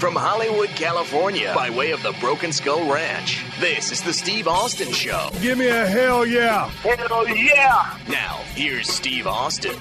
from Hollywood, California, by way of the Broken Skull Ranch, this is the Steve Austin Show. Give me a hell yeah. Hell yeah. Now, here's Steve Austin.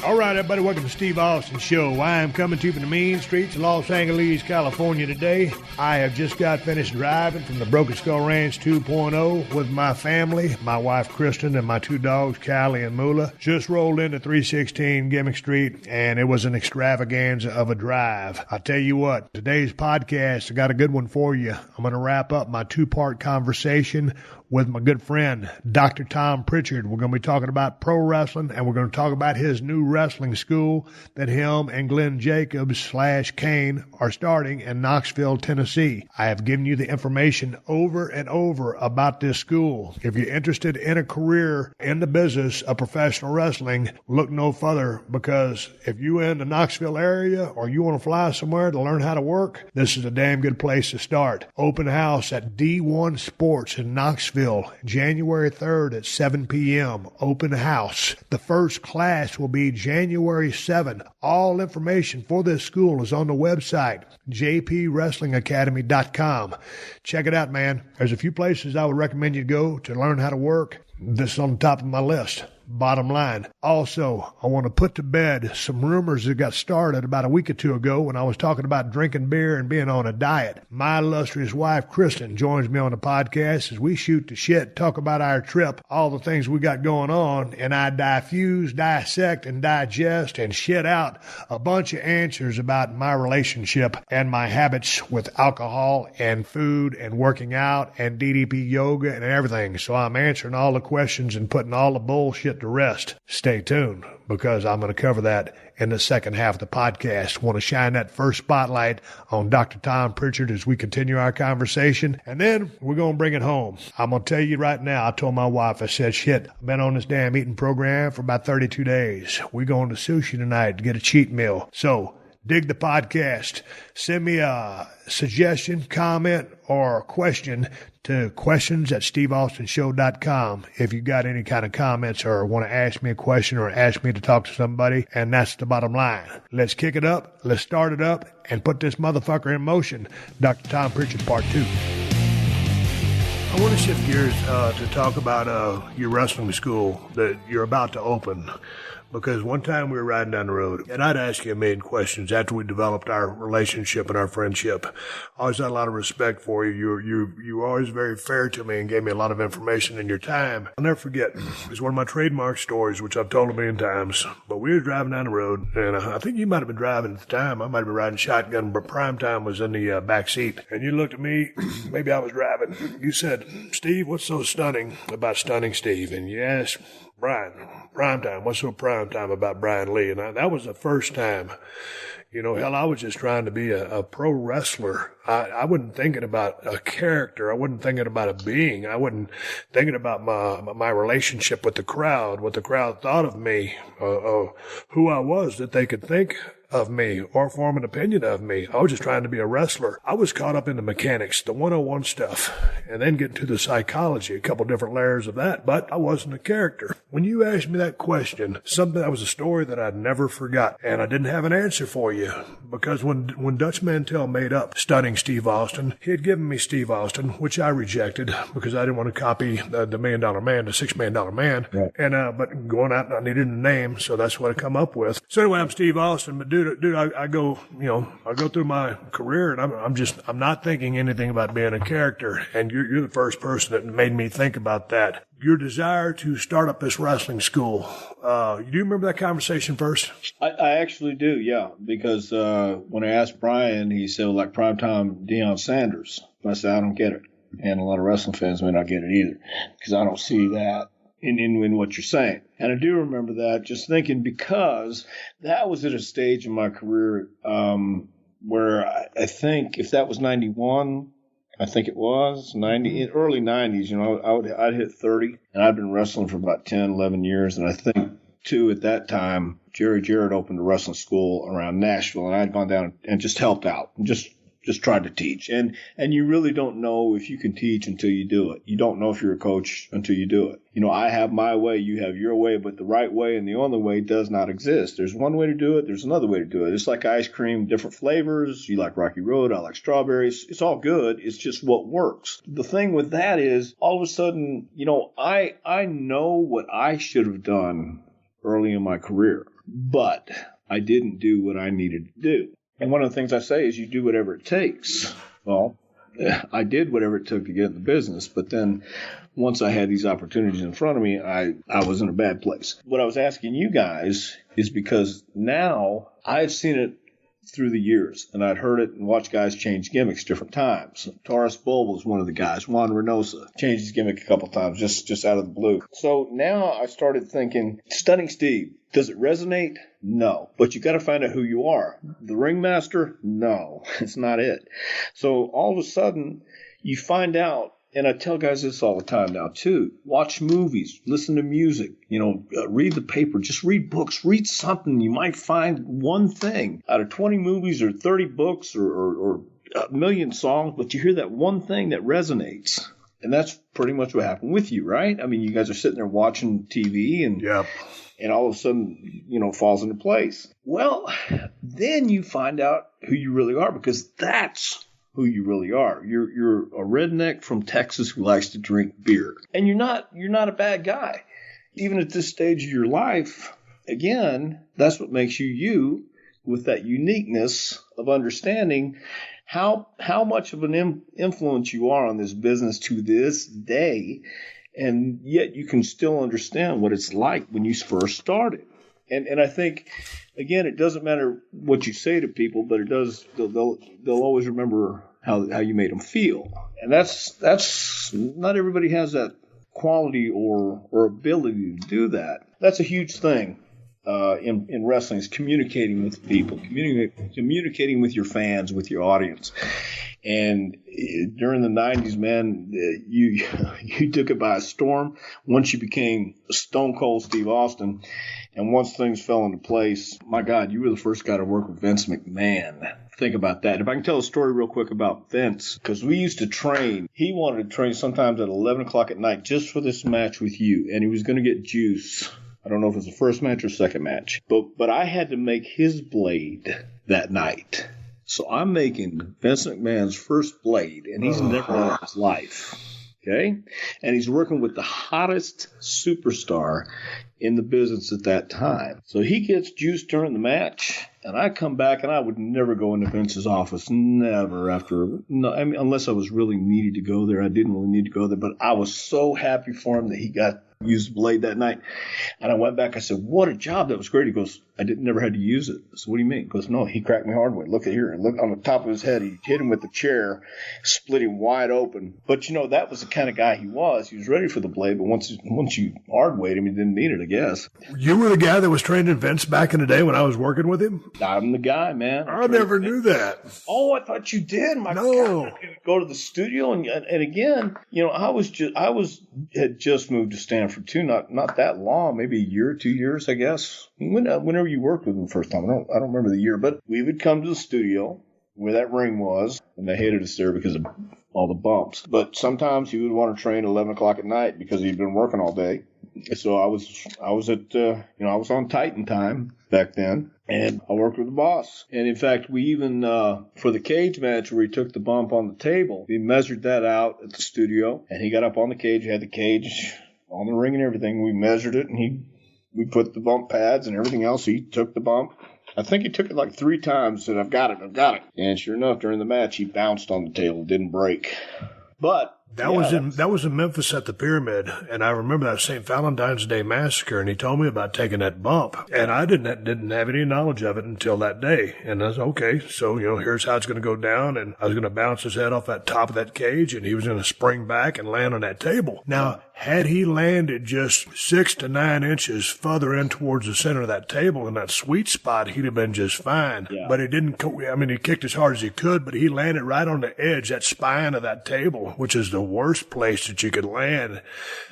All right, everybody, welcome to Steve Austin Show. I am coming to you from the mean streets of Los Angeles, California today. I have just got finished driving from the Broken Skull Ranch 2.0 with my family, my wife Kristen, and my two dogs, Callie and Moolah. Just rolled into 316 Gimmick Street, and it was an extravaganza of a drive. I tell you what, today's podcast, I got a good one for you. I'm going to wrap up my two-part conversation with my good friend, Dr. Tom Prichard. We're going to be talking about pro wrestling, and we're going to talk about his new wrestling school that him and Glenn Jacobs / Kane are starting in Knoxville, Tennessee. I have given you the information over and over about this school. If you're interested in a career in the business of professional wrestling, look no further, because if you're in the Knoxville area or you want to fly somewhere to learn how to work, this is a damn good place to start. Open house at D1 Sports in Knoxville, January 3rd at 7 p.m. Open house. The first class will be January 7th. All information for this school is on the website, jpwrestlingacademy.com. Check it out, man. There's a few places I would recommend you go to learn how to work. This is on the top of my list. Bottom line. Also, I want to put to bed some rumors that got started about a week or two ago when I was talking about drinking beer and being on a diet. My illustrious wife, Kristen, joins me on the podcast as we shoot the shit, talk about our trip, all the things we got going on, and I diffuse, dissect, and digest and shit out a bunch of answers about my relationship and my habits with alcohol and food and working out and DDP yoga and everything. So I'm answering all the questions and putting all the bullshit to rest. Stay tuned, because I'm going to cover that in the second half of the podcast. Want to shine that first spotlight on Dr. Tom Prichard as we continue our conversation, and then we're going to bring it home. I'm going to tell you right now, I told my wife, I said, shit, I've been on this damn eating program for about 32 days. We're going to sushi tonight to get a cheat meal. So dig the podcast. Send me a suggestion, comment, or question to questions@steveaustinshow.com if you got any kind of comments or want to ask me a question or ask me to talk to somebody. And that's the bottom line. Let's kick it up. Let's start it up and put this motherfucker in motion. Dr. Tom Prichard, Part 2. I want to shift gears to talk about your wrestling school that you're about to open. Because one time we were riding down the road, and I'd ask you a million questions after we developed our relationship and our friendship. I always had a lot of respect for you. You were always very fair to me and gave me a lot of information in your time. I'll never forget. It's one of my trademark stories, which I've told a million times. But we were driving down the road, and I think you might have been driving at the time. I might have been riding shotgun, but prime time was in the back seat. And you looked at me. Maybe I was driving. You said, Steve, what's so stunning about Stunning Steve? And you asked Brian, primetime, what's so primetime about Brian Lee? And that was the first time. You know, hell, I was just trying to be a pro wrestler. I wasn't thinking about a character. I wasn't thinking about a being. I wasn't thinking about my relationship with the crowd, what the crowd thought of me, who I was, that they could think of me or form an opinion of me. I was just trying to be a wrestler. I was caught up in the mechanics, the 101 stuff, and then get to the psychology, a couple different layers of that, but I wasn't a character. When you asked me that question, that was a story that I'd never forgot, and I didn't have an answer for you, because when Dutch Mantell made up Stunning Steve Austin, he had given me Steve Austin, which I rejected because I didn't want to copy the $1 Million Man, the $6 Million Man, right. And but going out, I needed a name, so that's what I come up with. So anyway, I'm Steve Austin, but dude, I go through my career, and I'm not thinking anything about being a character, and you're the first person that made me think about that. Your desire to start up this wrestling school. Do you remember that conversation first? I actually do, yeah, because when I asked Brian, he said, like primetime Deion Sanders. I said, I don't get it. And a lot of wrestling fans may not get it either, because I don't see that in what you're saying. And I do remember that, just thinking, because that was at a stage in my career where I think if that was 91, I think it was early 90s, I'd hit 30, and I'd been wrestling for about 10, 11 years. And I think too, at that time, Jerry Jarrett opened a wrestling school around Nashville, and I'd gone down and just helped out and just just tried to teach. And you really don't know if you can teach until you do it. You don't know if you're a coach until you do it. You know, I have my way, you have your way, but the right way and the only way does not exist. There's one way to do it. There's another way to do it. It's like ice cream, different flavors. You like Rocky Road. I like strawberries. It's all good. It's just what works. The thing with that is all of a sudden, you know, I know what I should have done early in my career, but I didn't do what I needed to do. And one of the things I say is you do whatever it takes. Well, I did whatever it took to get in the business, but then once I had these opportunities in front of me, I was in a bad place. What I was asking you guys is because now I've seen it through the years, and I'd heard it and watched guys change gimmicks different times. Taurus Bull was one of the guys. Juan Reynosa changed his gimmick a couple times just out of the blue. So now I started thinking, Stunning Steve, does it resonate? No. But you got to find out who you are. The ringmaster? No, it's not it. So all of a sudden, you find out, and I tell guys this all the time now too, watch movies, listen to music, read the paper, just read books, read something. You might find one thing out of 20 movies or 30 books or a million songs, but you hear that one thing that resonates. And that's pretty much what happened with you, right? I mean, you guys are sitting there watching TV and Yep. And all of a sudden, falls into place. Well, then you find out who you really are, because that's who you really are. You're a redneck from Texas who likes to drink beer. And you're not a bad guy. Even at this stage of your life, again, that's what makes you you, with that uniqueness of understanding how much of an influence you are on this business to this day. And yet you can still understand what it's like when you first started. And I think, again, it doesn't matter what you say to people, but it does. They'll always remember how you made them feel. And that's not everybody has that quality or ability to do that. That's a huge thing in wrestling, is communicating with people, communicating with your fans, with your audience. And during the 90s, man, you took it by a storm. Once you became Stone Cold Steve Austin, and once things fell into place, my God, you were the first guy to work with Vince McMahon. Think about that. If I can tell a story real quick about Vince, because we used to train. He wanted to train sometimes at 11 o'clock at night just for this match with you, and he was going to get juice. I don't know if it was the first match or second match, but I had to make his blade that night. So I'm making Vince McMahon's first blade, and he's never done it in his life. Okay? And he's working with the hottest superstar in the business at that time. So he gets juiced during the match, and I come back, and I would never go into Vince's office. Never unless I was really needed to go there. I didn't really need to go there, but I was so happy for him that he got used the blade that night. And I went back. I said, what a job. That was great. He goes, I never had to use it. I said, what do you mean? He goes, no, he cracked me hard way. Look at here. Look on the top of his head. He hit him with the chair, split him wide open. But, that was the kind of guy he was. He was ready for the blade, but once you hard weighed him, he didn't need it, I guess. You were the guy that was training Vince back in the day when I was working with him? I'm the guy, man. I never knew that. Oh, I thought you did. My God. Go to the studio, and again, I had just moved to Stanford too, not that long, maybe a year, 2 years, I guess. Whenever you worked with him the first time, I don't remember the year, but we would come to the studio where that ring was, and they hated us there because of all the bumps. But sometimes he would want to train at 11 o'clock at night because he'd been working all day. So I was on Titan time back then, and I worked with the boss. And in fact, we even, for the cage match where he took the bump on the table, we measured that out at the studio, and he got up on the cage, had the cage on the ring and everything. We measured it, and we put the bump pads and everything else. He took the bump. I think he took it like 3 times, said, I've got it. And sure enough, during the match, he bounced on the table, didn't break. But that was in Memphis at the Pyramid, and I remember that St. Valentine's Day Massacre, and he told me about taking that bump, and I didn't have any knowledge of it until that day. And I was okay, so here's how it's going to go down, and I was going to bounce his head off that top of that cage, and he was going to spring back and land on that table. Now, had he landed just 6 to 9 inches further in towards the center of that table in that sweet spot, he'd have been just fine. Yeah. But he didn't. He kicked as hard as he could, but he landed right on the edge, that spine of that table, which is the worst place that you could land.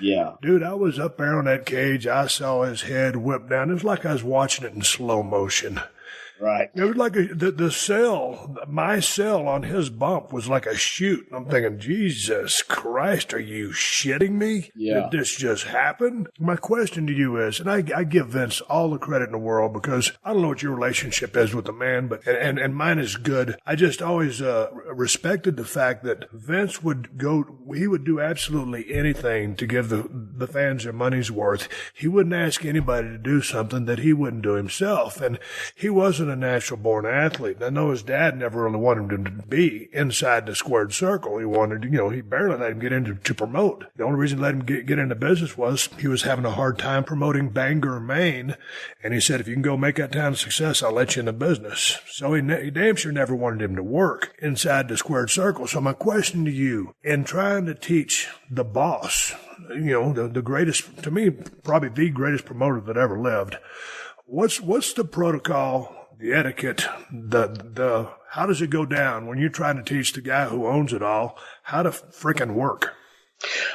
Yeah. Dude, I was up there on that cage. I saw his head whip down. It was like I was watching it in slow motion. Right. It was like the cell, my cell on his bump was like a chute. I'm thinking, Jesus Christ, are you shitting me? Yeah. Did this just happen? My question to you is, and I give Vince all the credit in the world because I don't know what your relationship is with the man, but and mine is good. I just always respected the fact that Vince would do absolutely anything to give the fans their money's worth. He wouldn't ask anybody to do something that he wouldn't do himself. And he wasn't a natural-born athlete. I know his dad never really wanted him to be inside the squared circle. He wanted, he barely let him get into to promote. The only reason he let him get into business was he was having a hard time promoting Bangor, Maine. And he said, if you can go make that town a success, I'll let you into business. So he damn sure never wanted him to work inside the squared circle. So my question to you, in trying to teach the boss, the greatest, to me, probably the greatest promoter that ever lived, what's the protocol, the etiquette, the how does it go down when you're trying to teach the guy who owns it all how to frickin' work?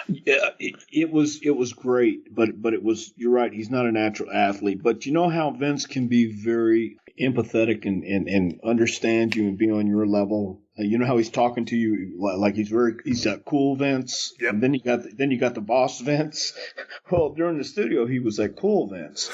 Yeah, it was great, but it was, you're right, he's not a natural athlete. But you know how Vince can be very empathetic and understand you and be on your level. You know how he's talking to you like he's that cool Vince. Yep. And then you got the boss Vince. Well, during the studio he was that cool Vince.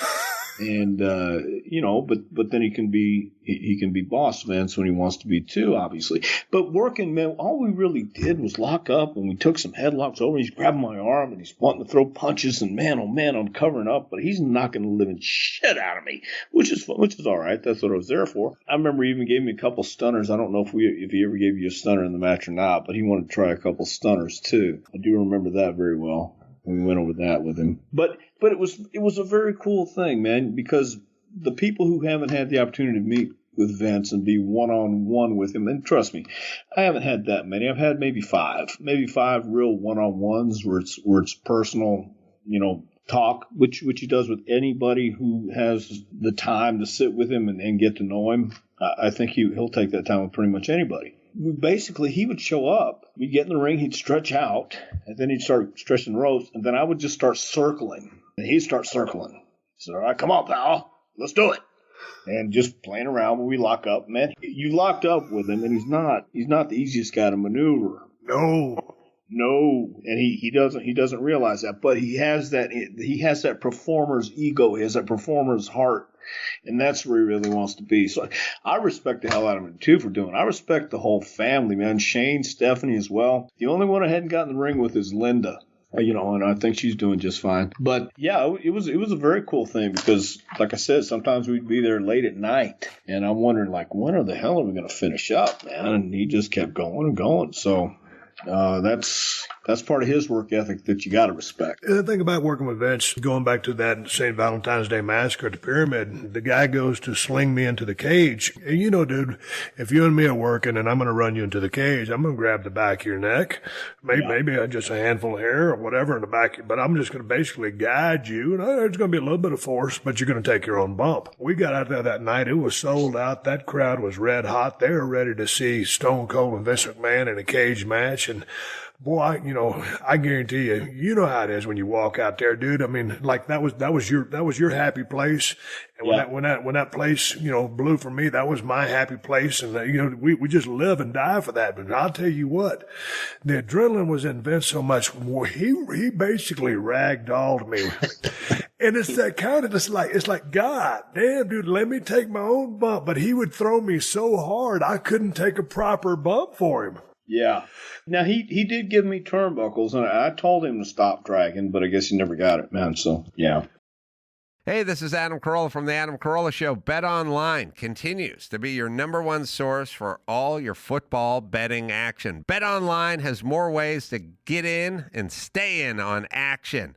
And but then he can be boss Vince when he wants to be too, obviously. But working, man, all we really did was lock up, and we took some headlocks over. He's grabbing my arm and he's wanting to throw punches, and man, oh man, I'm covering up, but he's knocking the living shit out of me, which is all right. That's what I was there for. I remember he even gave me a couple stunners. I don't know if he ever gave you a stunner in the match or not, but he wanted to try a couple stunners too. I do remember that very well. We went over that with him. But it was a very cool thing, man, because the people who haven't had the opportunity to meet with Vince and be one-on-one with him, and trust me, I haven't had that many. I've had maybe five real one-on-ones where it's personal, talk, which he does with anybody who has the time to sit with him and get to know him. I think he'll take that time with pretty much anybody. Basically, he would show up, we'd get in the ring, he'd stretch out, and then he'd start stretching the ropes, and then I would just start circling, and he'd start circling. So, all right, come on, pal, let's do it. And just playing around when we lock up, man. You locked up with him, and he's not the easiest guy to maneuver. No, and he doesn't realize that, but he has that performer's ego, he has that performer's heart. And that's where he really wants to be. So I respect the hell out of him, too, for doing it. I respect the whole family, man. Shane, Stephanie as well. The only one I hadn't gotten in the ring with is Linda. And I think she's doing just fine. But, yeah, it was a very cool thing because, like I said, sometimes we'd be there late at night. And I'm wondering, like, when the hell are we going to finish up, man? And he just kept going and going. So that's part of his work ethic that you got to respect. And the thing about working with Vince, going back to that St. Valentine's Day Massacre at the Pyramid, the guy goes to sling me into the cage. And dude, if you and me are working and I'm going to run you into the cage, I'm going to grab the back of your neck, maybe just a handful of hair or whatever in the back, but I'm just going to basically guide you. And there's going to be a little bit of force, but you're going to take your own bump. We got out there that night. It was sold out. That crowd was red hot. They were ready to see Stone Cold and Vince McMahon in a cage match. And boy, I guarantee you know how it is when you walk out there, dude. I mean, like that was your happy place. And when that place, blew for me, that was my happy place. And, we just live and die for that. But I'll tell you what, the adrenaline was in Vince so much. He basically ragdolled me. And it's that kind of, it's like, God damn, dude, let me take my own bump. But he would throw me so hard, I couldn't take a proper bump for him. Yeah. Now, he did give me turnbuckles, and I told him to stop dragging, but I guess he never got it, man. So, yeah. Hey, this is Adam Carolla from The Adam Carolla Show. Bet Online continues to be your number one source for all your football betting action. Bet Online has more ways to get in and stay in on action.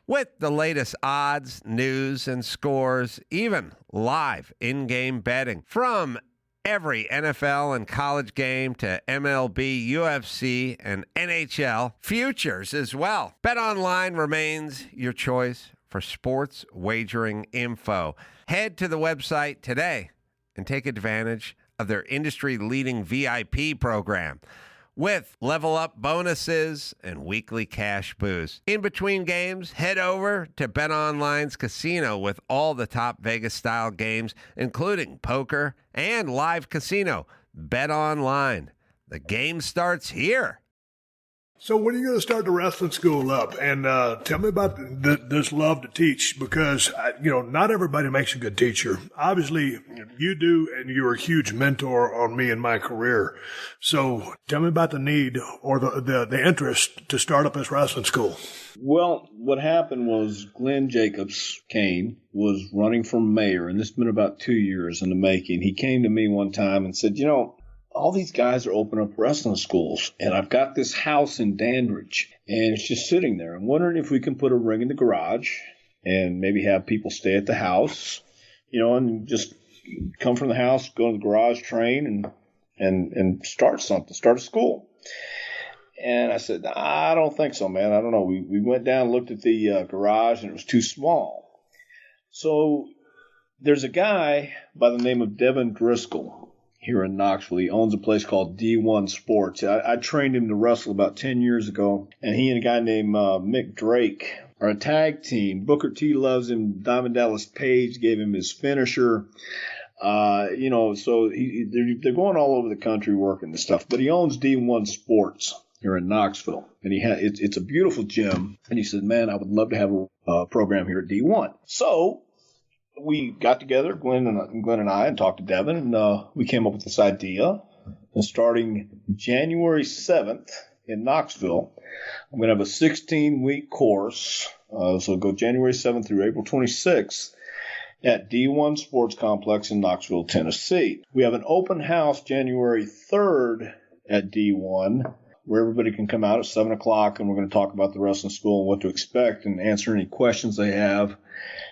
With the latest odds, news, and scores, even live in-game betting. From every NFL and college game to MLB, UFC, and NHL. Futures as well. BetOnline remains your choice for sports wagering info. Head to the website today and take advantage of their industry-leading VIP program. with level up bonuses and weekly cash boosts. In between games, head over to BetOnline's casino with all the top Vegas-style games, including poker and live casino. BetOnline. The game starts here. So when are you going to start the wrestling school up? And tell me about this love to teach, because, not everybody makes a good teacher. Obviously, you do, and you're a huge mentor on me in my career. So tell me about the need or the interest to start up this wrestling school. Well, what happened was Glenn Jacobs was running for mayor, and this has been about 2 years in the making. He came to me one time and said, all these guys are opening up wrestling schools, and I've got this house in Dandridge, and it's just sitting there. I'm wondering if we can put a ring in the garage and maybe have people stay at the house, and just come from the house, go to the garage, train, and start something, start a school. And I said, I don't think so, man. I don't know. We went down and looked at the garage, and it was too small. So there's a guy by the name of Devin Driscoll here in Knoxville. He owns a place called D1 Sports. I trained him to wrestle about 10 years ago, and he and a guy named Mick Drake are a tag team. Booker T loves him. Diamond Dallas Page gave him his finisher. So they're going all over the country working this stuff. But he owns D1 Sports here in Knoxville, and it's a beautiful gym. And he said, man, I would love to have a program here at D1. So we got together, Glenn and I, and talked to Devin, and we came up with this idea. And starting January 7th in Knoxville, I'm going to have a 16-week course. So go January 7th through April 26th at D1 Sports Complex in Knoxville, Tennessee. We have an open house January 3rd at D1, where everybody can come out at 7 o'clock, and we're going to talk about the wrestling school and what to expect and answer any questions they have.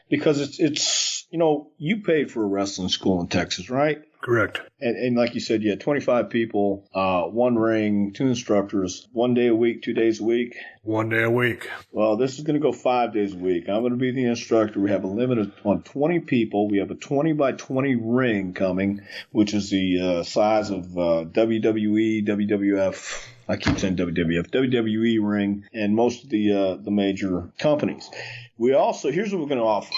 Because it's you paid for a wrestling school in Texas, right? Correct. And like you said, you had 25 people, one ring, 2 instructors, 1 day a week, 2 days a week. 1 day a week. Well, this is going to go 5 days a week. I'm going to be the instructor. We have a limit on 20 people. We have a 20 by 20 ring coming, which is the size of WWE, WWF. I keep saying WWF, WWE ring, and most of the major companies. We also, here's what we're going to offer.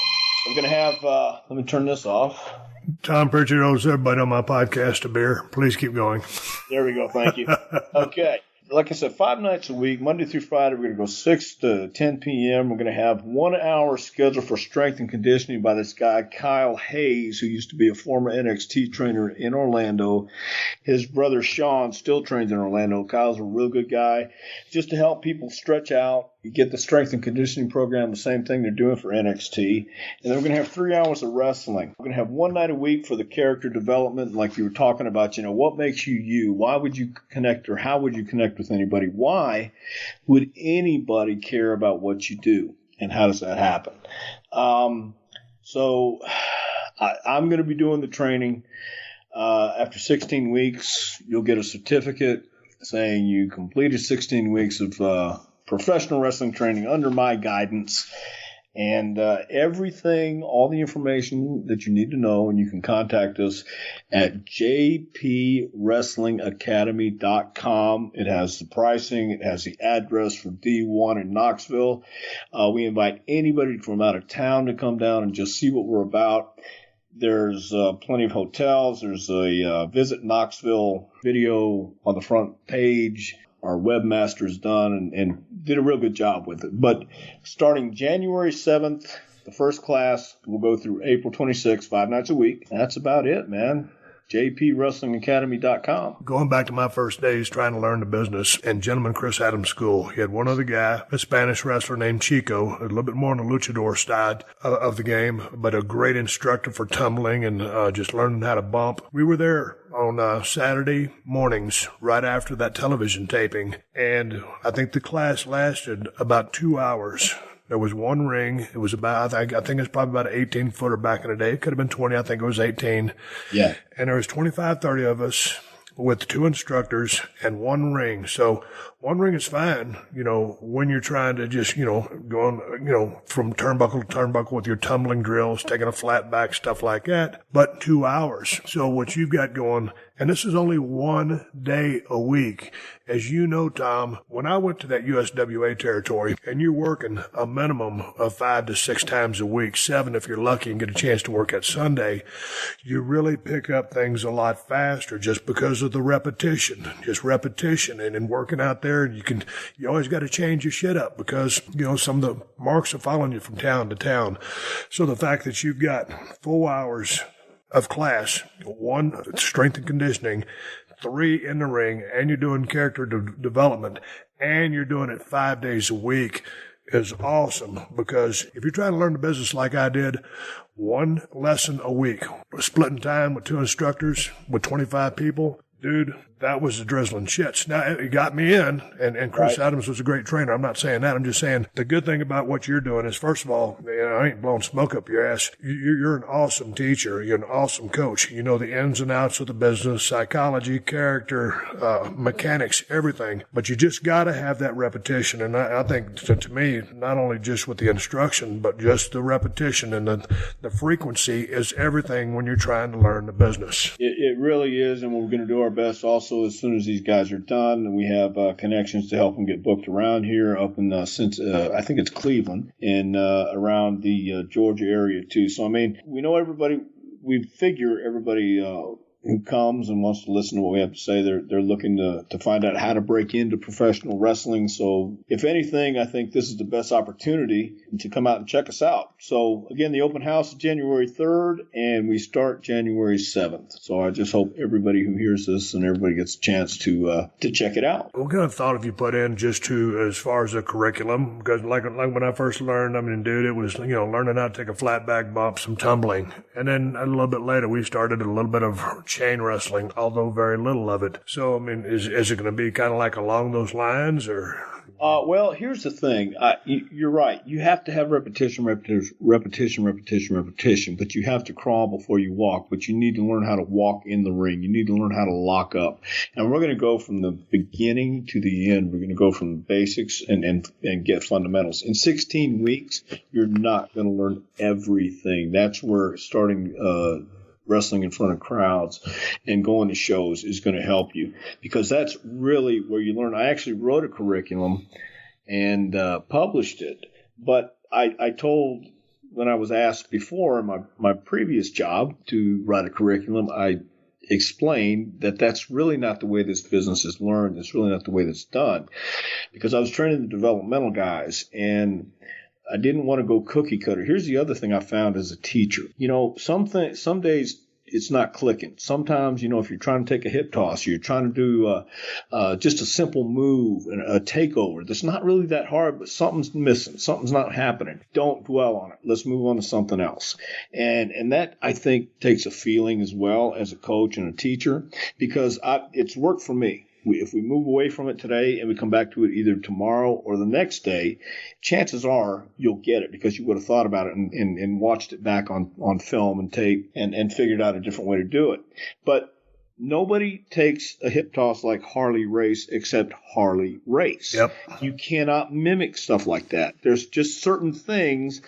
We're going to have, let me turn this off. Tom Prichard owes everybody on my podcast a beer. Please keep going. There we go. Thank you. Okay. Like I said, 5 nights a week, Monday through Friday. We're going to go 6 to 10 p.m. We're going to have 1 hour scheduled for strength and conditioning by this guy, Kyle Hayes, who used to be a former NXT trainer in Orlando. His brother, Sean, still trains in Orlando. Kyle's a real good guy. Just to help people stretch out. You get the strength and conditioning program, the same thing they're doing for NXT. And then we're going to have 3 hours of wrestling. We're going to have 1 night a week for the character development, like you were talking about, what makes you you? Why would you connect, or how would you connect with anybody? Why would anybody care about what you do? And how does that happen? So I'm going to be doing the training. After 16 weeks, you'll get a certificate saying you completed 16 weeks of professional wrestling training under my guidance, and everything, all the information that you need to know, and you can contact us at jpwrestlingacademy.com. It has the pricing, it has the address for D1 in Knoxville. We invite anybody from out of town to come down and just see what we're about. There's plenty of hotels. There's a Visit Knoxville video on the front page. Our webmaster's done and did a real good job with it. But starting January 7th, the first class will go through April 26th, 5 nights a week. That's about it, man. jpwrestlingacademy.com. Going back to my first days trying to learn the business in Gentleman Chris Adams School, he had one other guy, a Spanish wrestler named Chico, a little bit more on the luchador side of the game, but a great instructor for tumbling and just learning how to bump. We were there on Saturday mornings right after that television taping, and I think the class lasted about 2 hours. There was 1 ring. It was about, I think it's probably about an 18-footer back in the day. It could have been 20. I think it was 18. Yeah. And there was 25, 30 of us with 2 instructors and 1 ring. So 1 ring is fine, when you're trying to just, go on, from turnbuckle to turnbuckle with your tumbling drills, taking a flat back, stuff like that. But 2 hours. So what you've got going And this is only 1 day a week. As you know, Tom, when I went to that USWA territory, and you're working a minimum of 5 to 6 times a week, 7 if you're lucky and get a chance to work at Sunday, you really pick up things a lot faster just because of the repetition. Just repetition. And in working out there, you always got to change your shit up because, some of the marks are following you from town to town. So the fact that you've got 4 hours of class, 1 strength and conditioning, 3 in the ring, and you're doing character development, and you're doing it 5 days a week is awesome. Because if you're trying to learn the business like I did, 1 lesson a week, splitting time with 2 instructors with 25 people, dude, that was the drizzling shits. Now, it got me in, and Chris Adams was a great trainer. I'm not saying that. I'm just saying the good thing about what you're doing is, first of all, I ain't blowing smoke up your ass. You're an awesome teacher. You're an awesome coach. You know the ins and outs of the business, psychology, character, mechanics, everything. But you just got to have that repetition. And I think, to me, not only just with the instruction, but just the repetition and the frequency is everything when you're trying to learn the business. It really is, and we're going to do our best also. As soon as these guys are done, we have connections to help them get booked around here up in I think it's Cleveland and around the Georgia area too. So, I mean, we know everybody, we figure everybody who comes and wants to listen to what we have to say, they're looking to find out how to break into professional wrestling. So if anything, I think this is the best opportunity to come out and check us out. So again, the open house is January 3rd and we start January 7th. So I just hope everybody who hears this and everybody gets a chance to check it out. What kind of thought have you put in just to as far as the curriculum? Because like when I first learned, I mean, dude, it was, learning how to take a flat back bump, some tumbling. And then a little bit later, we started a little bit of chain wrestling, although very little of it. So, I mean, is it going to be kind of like along those lines, or? Well, here's the thing. You're right. You have to have repetition, but you have to crawl before you walk. But you need to learn how to walk in the ring. You need to learn how to lock up. And we're going to go from the beginning to the end. We're going to go from the basics and get fundamentals. In 16 weeks, you're not going to learn everything. That's where starting wrestling in front of crowds and going to shows is going to help you, because that's really where you learn. I actually wrote a curriculum and published it, but I told, when I was asked before in my previous job to write a curriculum, I explained that that's really not the way this business is learned. It's really not the way that's done, because I was training the developmental guys and I didn't want to go cookie cutter. Here's the other thing I found as a teacher. Some days it's not clicking. Sometimes, if you're trying to take a hip toss, you're trying to do just a simple move, a takeover. That's not really that hard, but something's missing. Something's not happening. Don't dwell on it. Let's move on to something else. And that, I think, takes a feeling as well as a coach and a teacher, because it's worked for me. If we move away from it today and we come back to it either tomorrow or the next day, chances are you'll get it, because you would have thought about it and watched it back on film and tape and figured out a different way to do it. But nobody takes a hip toss like Harley Race except Harley Race. Yep. You cannot mimic stuff like that. There's just certain things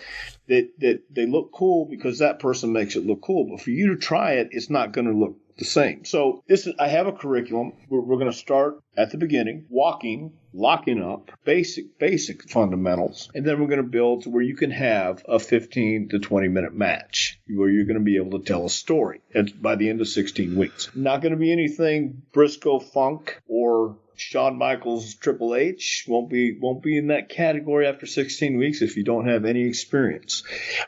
that they look cool because that person makes it look cool. But for you to try it, it's not going to look the same. So I have a curriculum. We're going to start at the beginning, walking, locking up, basic fundamentals, and then we're going to build to where you can have a 15 to 20 minute match where you're going to be able to tell a story by the end of 16 weeks. Not going to be anything Briscoe Funk or Shawn Michaels Triple H. Won't be in that category after 16 weeks if you don't have any experience.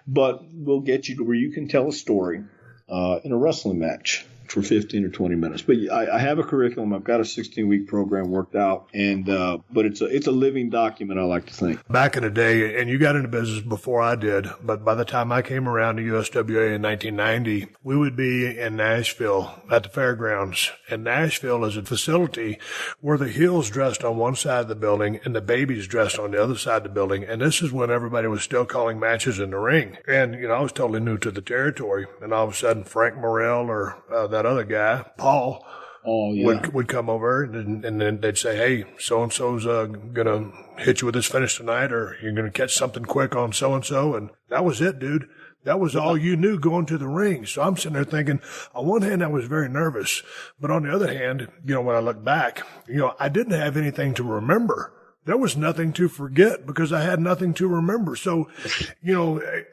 But we'll get you to where you can tell a story in a wrestling match for 15 or 20 minutes. But I have a curriculum. I've got a 16-week program worked out, and but it's a living document, I like to think. Back in the day, and you got into business before I did, but by the time I came around to USWA in 1990, we would be in Nashville at the fairgrounds. And Nashville is a facility where the heels dressed on one side of the building and the babies dressed on the other side of the building. And this is when everybody was still calling matches in the ring. And, I was totally new to the territory. And all of a sudden, Frank Morrell or that other guy, Paul, would come over and then they'd say, hey, so-and-so's going to hit you with this finish tonight, or you're going to catch something quick on so-and-so. And that was it, dude. That was all you knew going to the ring. So I'm sitting there thinking, on one hand, I was very nervous. But on the other hand, when I look back, I didn't have anything to remember. There was nothing to forget because I had nothing to remember. So,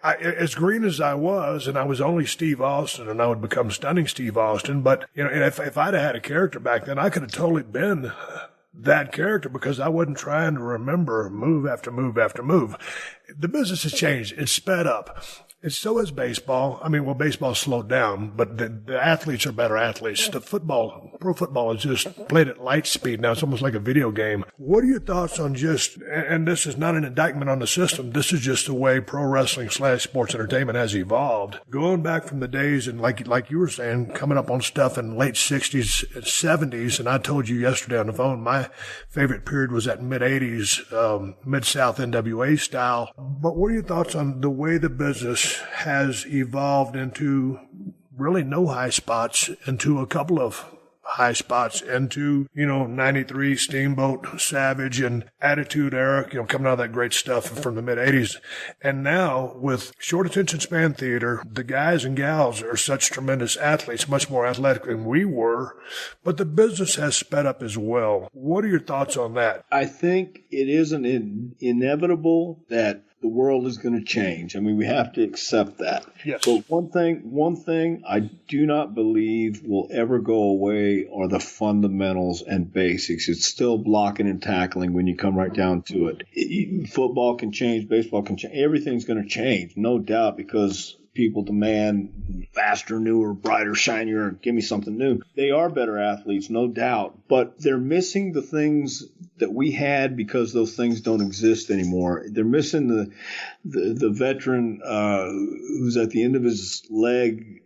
as green as I was, and I was only Steve Austin, and I would become Stunning Steve Austin. But, if I'd have had a character back then, I could have totally been that character because I wasn't trying to remember move after move after move. The business has changed. It's sped up. And so has baseball. Baseball slowed down, but the athletes are better athletes. Pro football is just played at light speed now. It's almost like a video game. What are your thoughts on and this is not an indictment on the system, this is just the way pro wrestling / sports entertainment has evolved. Going back from the days and like you were saying, coming up on stuff in late 60s and 70s, and I told you yesterday on the phone, my favorite period was that mid-80s, Mid-South NWA style. But what are your thoughts on the way the business has evolved into really no high spots, into a couple of high spots, into, 93 Steamboat, Savage, and Attitude Era, coming out of that great stuff from the mid-80s. And now, with short attention span theater, the guys and gals are such tremendous athletes, much more athletic than we were, but the business has sped up as well. What are your thoughts on that? I think it is inevitable that the world is going to change. We have to accept that. Yes. But one thing I do not believe will ever go away are the fundamentals and basics. It's still blocking and tackling when you come right down to it. Football can change, baseball can change. Everything's going to change, no doubt, because people demand faster, newer, brighter, shinier, give me something new. They are better athletes, no doubt, but they're missing the things that we had because those things don't exist anymore. They're missing the veteran who's at the end of his leg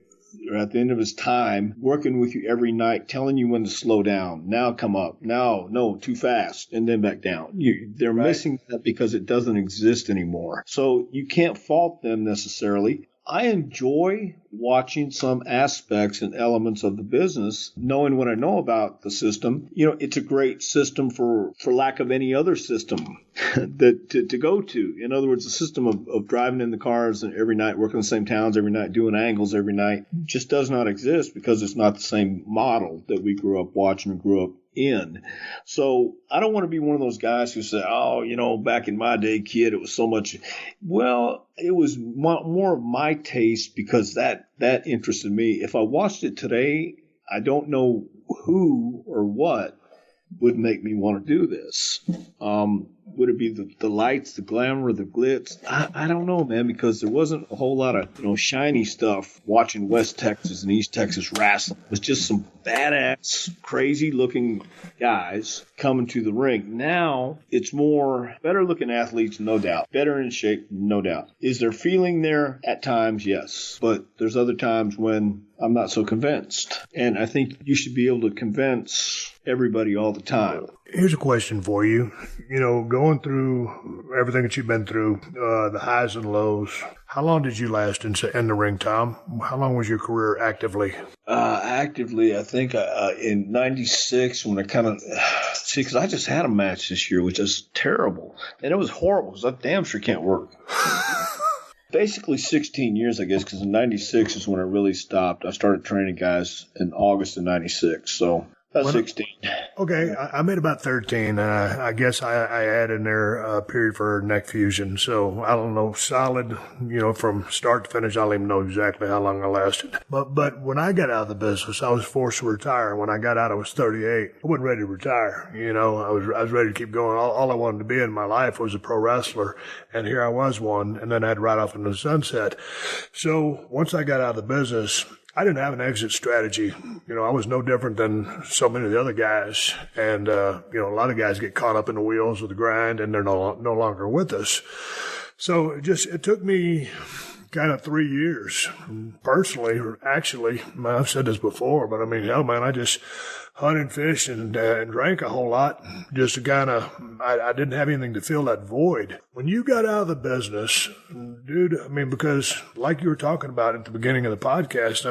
or at the end of his time, working with you every night, telling you when to slow down. Now come up. Now, no, too fast, and then back down. They're missing that because it doesn't exist anymore. So you can't fault them necessarily. I enjoy watching some aspects and elements of the business, knowing what I know about the system. It's a great system for lack of any other system to go to. In other words, the system of driving in the cars and every night, working in the same towns every night, doing angles every night, just does not exist because it's not the same model that we grew up watching and grew up in. So I don't want to be one of those guys who say, back in my day, kid, it was so much. Well, it was more of my taste because that interested me. If I watched it today, I don't know who or what would make me want to do this. Would it be the lights, the glamour, the glitz? I don't know, man, because there wasn't a whole lot of shiny stuff watching West Texas and East Texas wrestling. It was just some badass, crazy-looking guys coming to the ring. Now it's more better-looking athletes, no doubt. Better in shape, no doubt. Is there feeling there? At times, yes. But there's other times when I'm not so convinced. And I think you should be able to convince everybody all the time. Here's a question for you. Going through everything that you've been through, the highs and lows, how long did you last in the ring, Tom? How long was your career actively? Actively, I think in 96 when I kind of see, because I just had a match this year, which is terrible. And it was horrible because I damn sure can't work. Basically 16 years, I guess, because in 96 is when I really stopped. I started training guys in August of 96, so about 16. Okay, I made about 13. I guess I added in there a period for neck fusion. So I don't know, solid, from start to finish, I don't even know exactly how long I lasted. But when I got out of the business, I was forced to retire. When I got out, I was 38. I wasn't ready to retire. I was ready to keep going. All I wanted to be in my life was a pro wrestler. And here I was one. And then I had to ride off into the sunset. So once I got out of the business, I didn't have an exit strategy. I was no different than so many of the other guys. And, a lot of guys get caught up in the wheels of the grind and they're no longer with us. So it took me kind of 3 years personally, or actually, I've said this before, but I just hunted and fished and drank a whole lot just to kind of, I didn't have anything to fill that void. When you got out of the business, dude, because like you were talking about at the beginning of the podcast,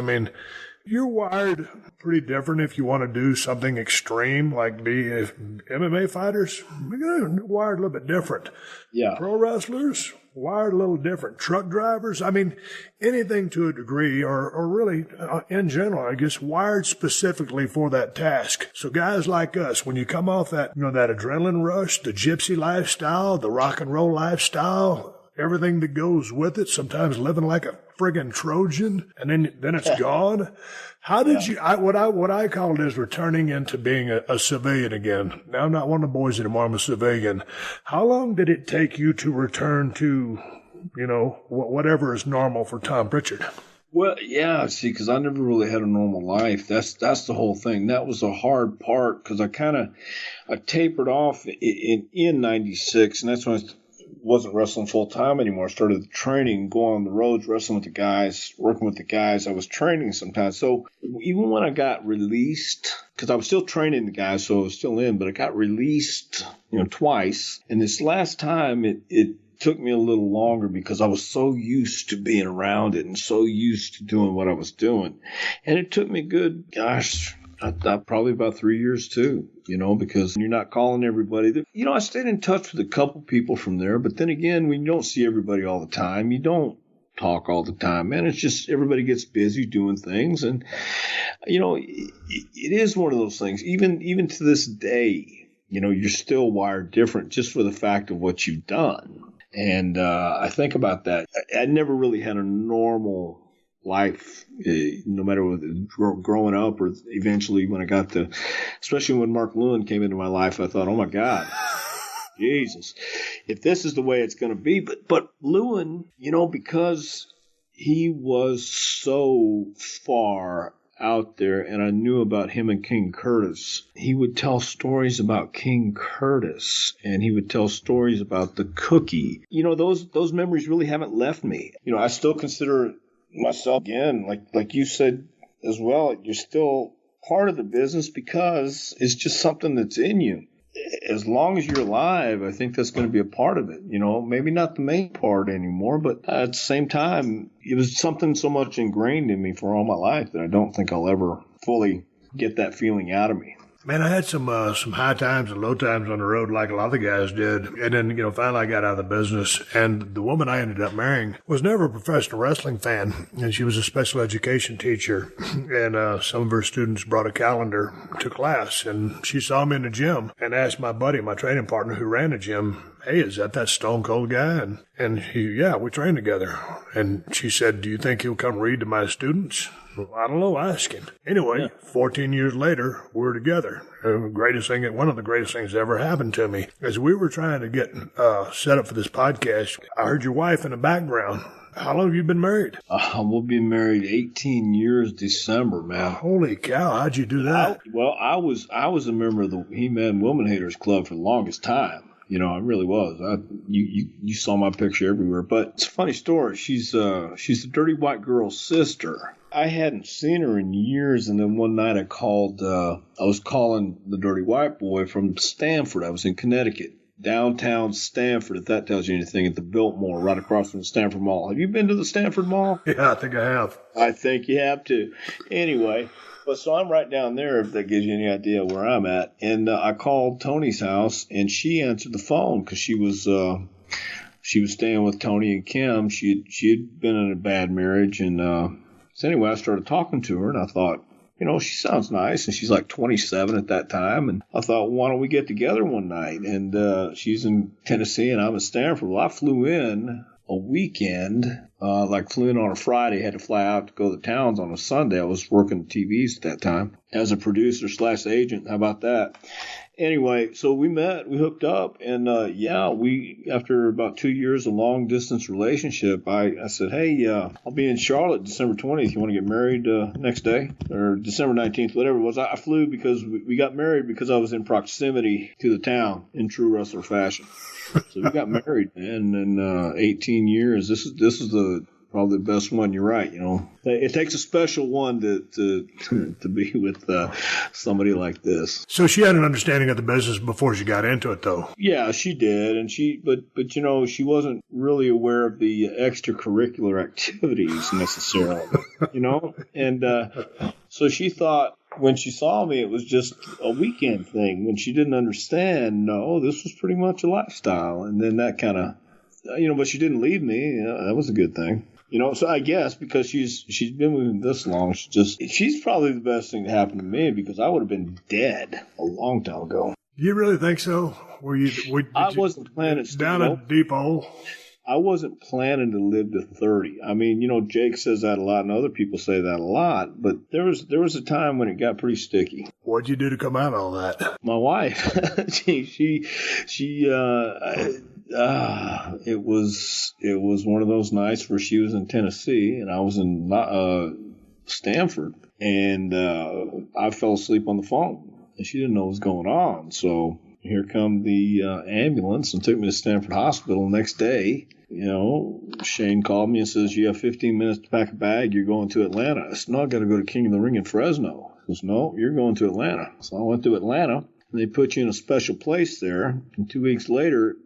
You're wired pretty different if you want to do something extreme, like be MMA fighters. You're wired a little bit different. Yeah. Pro wrestlers, wired a little different. Truck drivers, I mean, anything to a degree, or really, in general, I guess, wired specifically for that task. So guys like us, when you come off that, that adrenaline rush, the gypsy lifestyle, the rock and roll lifestyle, everything that goes with it, sometimes living like a friggin' Trojan, and then it's gone. How did you, what I call it is returning into being a civilian again. Now I'm not one of the boys anymore, I'm a civilian. How long did it take you to return to, whatever is normal for Tom Prichard? Well, yeah, see, because I never really had a normal life. That's the whole thing. That was the hard part, because I tapered off in 96, and that's when I wasn't wrestling full time anymore. I started training, going on the roads, wrestling with the guys, working with the guys. I was training sometimes. So even when I got released, because I was still training the guys, so I was still in, but I got released, twice. And this last time, it took me a little longer because I was so used to being around it and so used to doing what I was doing. And it took me good, probably about 3 years too, because you're not calling everybody. I stayed in touch with a couple people from there, but then again, when you don't see everybody all the time, you don't talk all the time, man. It's just everybody gets busy doing things. And, it is one of those things, even to this day, you're still wired different just for the fact of what you've done. And I think about that. I never really had a normal life, no matter what, growing up or eventually when I got to, especially when Mark Lewin came into my life, I thought, oh my God, Jesus, if this is the way it's going to be. But Lewin, because he was so far out there and I knew about him and King Curtis, he would tell stories about King Curtis and he would tell stories about the cookie. Those memories really haven't left me. I still consider myself, again, like you said as well, you're still part of the business because it's just something that's in you. As long as you're alive, I think that's going to be a part of it. Maybe not the main part anymore, but at the same time, it was something so much ingrained in me for all my life that I don't think I'll ever fully get that feeling out of me. Man, I had some high times and low times on the road like a lot of the guys did. And then, finally I got out of the business. And the woman I ended up marrying was never a professional wrestling fan. And she was a special education teacher. And some of her students brought a calendar to class. And she saw me in the gym and asked my buddy, my training partner who ran the gym, hey, is that Stone Cold guy? And yeah, we trained together. And she said, do you think he'll come read to my students? Well, I don't know, ask him. Anyway, 14 years later, we're together. One of the greatest things that ever happened to me. As we were trying to get set up for this podcast, I heard your wife in the background. How long have you been married? We'll be married 18 years December, man. Holy cow, how'd you do that? I was a member of the He-Man Woman Haters Club for the longest time. I really was. You saw my picture everywhere. But it's a funny story. She's the Dirty White Girl's sister. I hadn't seen her in years, and then one night I was calling the Dirty White Boy from Stamford. I was in Connecticut, downtown Stamford, if that tells you anything, at the Biltmore, right across from the Stamford Mall. Have you been to the Stamford Mall? Yeah, I think I have. I think you have too. Anyway, so I'm right down there, if that gives you any idea where I'm at. And I called Tony's house, and she answered the phone because she was staying with Tony and Kim. She had been in a bad marriage, and so anyway, I started talking to her, and I thought, she sounds nice, and she's like 27 at that time, and I thought, why don't we get together one night? And she's in Tennessee, and I'm in Stanford. Well, I flew in a weekend, flew in on a Friday, had to fly out to go to the towns on a Sunday. I was working TVs at that time as a producer / agent. How about that? Anyway, so we met, we hooked up, and we, after about 2 years of long distance relationship, I said, hey, I'll be in Charlotte December 20th. You want to get married next day? Or December 19th, whatever it was. I flew because we got married because I was in proximity to the town in true wrestler fashion. So we got married, and in 18 years, this is probably the best one. You're right. It takes a special one to be with somebody like this. So she had an understanding of the business before she got into it, though. Yeah, she did, and but she wasn't really aware of the extracurricular activities necessarily, and so she thought when she saw me it was just a weekend thing. When she didn't understand, no, this was pretty much a lifestyle, and then that kind of, but she didn't leave me. That was a good thing. So I guess because she's been with me this long, she's probably the best thing to happen to me, because I would have been dead a long time ago. You really think so? I wasn't planning down a deep hole. I wasn't planning to live to 30. I mean, Jake says that a lot, and other people say that a lot. But there was a time when it got pretty sticky. What'd you do to come out of all that? My wife, it was one of those nights where she was in Tennessee and I was in Stanford, and I fell asleep on the phone, and she didn't know what was going on. So here come the ambulance and took me to Stanford Hospital. The next day, Shane called me and says, "You have 15 minutes to pack a bag. You're going to Atlanta." I said, "No, I got to go to King of the Ring in Fresno." He goes, "No, you're going to Atlanta." So I went to Atlanta, and they put you in a special place there. And 2 weeks later,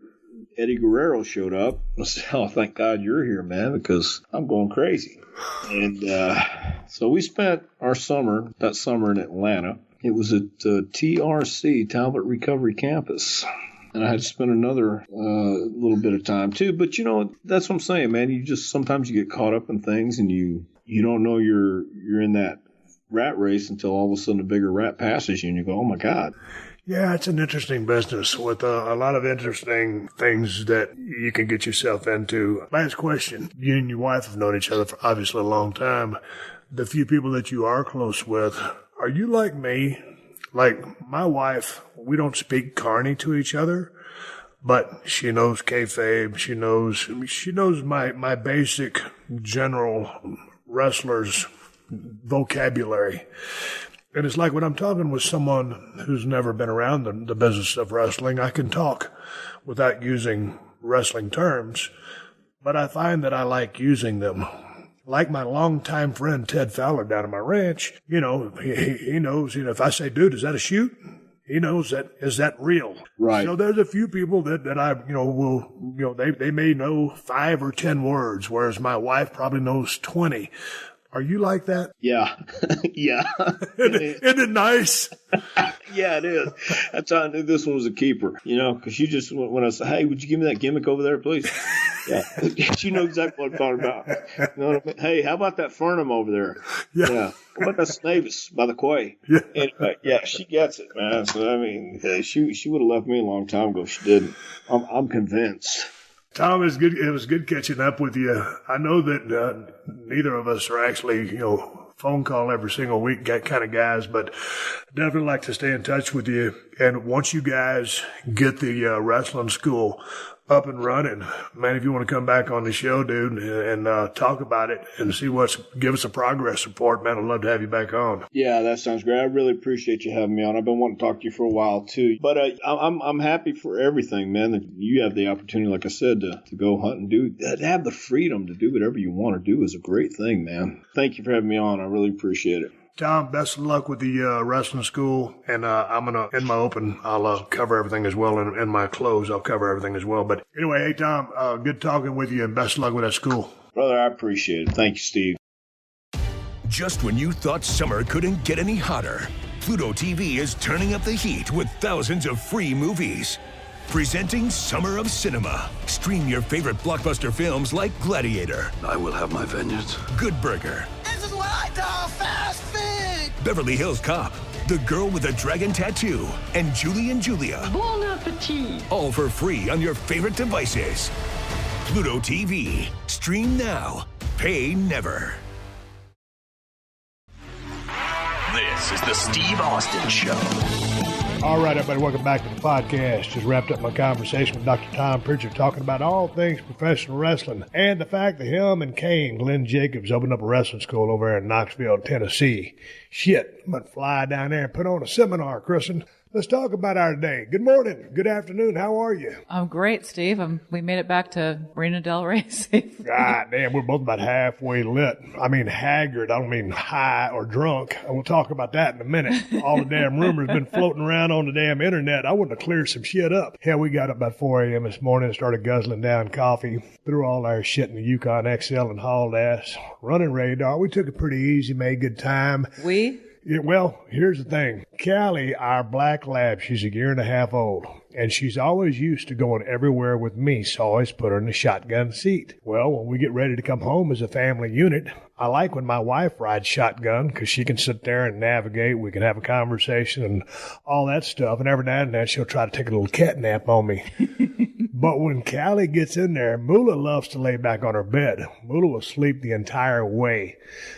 Eddie Guerrero showed up. I said, "Oh, thank God you're here, man, because I'm going crazy." And so we spent that summer in Atlanta. It was at TRC, Talbot Recovery Campus. And I had to spend another little bit of time, too. But, that's what I'm saying, man. Sometimes you get caught up in things, and you don't know you're in that rat race until all of a sudden a bigger rat passes you, and you go, "Oh, my God." Yeah, it's an interesting business with a lot of interesting things that you can get yourself into. Last question. You and your wife have known each other for obviously a long time. The few people that you are close with, are you like me? Like my wife, we don't speak carny to each other, but she knows kayfabe. She knows my basic general wrestler's vocabulary. And it's like when I'm talking with someone who's never been around the business of wrestling, I can talk without using wrestling terms, but I find that I like using them. Like my longtime friend Ted Fowler down at my ranch, he knows, if I say, "Dude, is that a shoot?" He knows is that real? Right. So there's a few people that I, will, they may know 5 or 10 words, whereas my wife probably knows 20. Are you like that? Yeah. Yeah. Isn't it nice? Yeah, it is. That's how I knew this one was a keeper, because you just, when I said, "Hey, would you give me that gimmick over there, please?" Yeah. She knows exactly what I'm talking about. You know what I mean? "Hey, how about that Fernum over there?" Yeah. How about that Snavis by the quay? Yeah. Anyway, yeah, she gets it, man. So, I mean, she would have left me a long time ago if she didn't. I'm convinced. Tom, it was good catching up with you. I know that neither of us are actually, phone call every single week kind of guys, but definitely like to stay in touch with you. And once you guys get the wrestling school up and running, man, if you want to come back on the show, dude, and talk about it and give us a progress report, man, I'd love to have you back on. Yeah, that sounds great. I really appreciate you having me on. I've been wanting to talk to you for a while too, but I'm happy for everything, man. That you have the opportunity, like I said, to go hunt and to have the freedom to do whatever you want to do is a great thing, man. Thank you for having me on. I really appreciate it. Tom, best of luck with the wrestling school, and I'm going to, in my open, I'll cover everything as well, and in my close, I'll cover everything as well. But anyway, hey, Tom, good talking with you, and best of luck with that school. Brother, I appreciate it. Thank you, Steve. Just when you thought summer couldn't get any hotter, Pluto TV is turning up the heat with thousands of free movies. Presenting Summer of Cinema. Stream your favorite blockbuster films like Gladiator. I will have my vengeance. Good Burger. This is what I call fast food. Beverly Hills Cop. The Girl with a Dragon Tattoo. And Julie and Julia. Bon appetit. All for free on your favorite devices. Pluto TV. Stream now. Pay never. This is the Steve Austin Show. All right, everybody, welcome back to the podcast. Just wrapped up my conversation with Dr. Tom Prichard talking about all things professional wrestling and the fact that him and Kane, Glenn Jacobs, opened up a wrestling school over there in Knoxville, Tennessee. Shit, I'm going to fly down there and put on a seminar, Kristen. Let's talk about our day. Good morning. Good afternoon. How are you? I'm great, Steve. We made it back to Marina Del Rey safe. God damn, we're both about halfway lit. I mean haggard. I don't mean high or drunk. And we'll talk about that in a minute. All the damn rumors been floating around on the damn internet. I want to clear some shit up. Hell, we got up about 4 a.m. this morning and started guzzling down coffee. Threw all our shit in the Yukon XL and hauled ass. Running radar. We took it pretty easy, made good time. Yeah, well, here's the thing. Callie, our black lab, she's a year and a half old, and she's always used to going everywhere with me, so I always put her in the shotgun seat. Well, when we get ready to come home as a family unit, I like when my wife rides shotgun because she can sit there and navigate. We can have a conversation and all that stuff, and every now and then she'll try to take a little cat nap on me. But when Callie gets in there, Moolah loves to lay back on her bed. Moolah will sleep the entire way.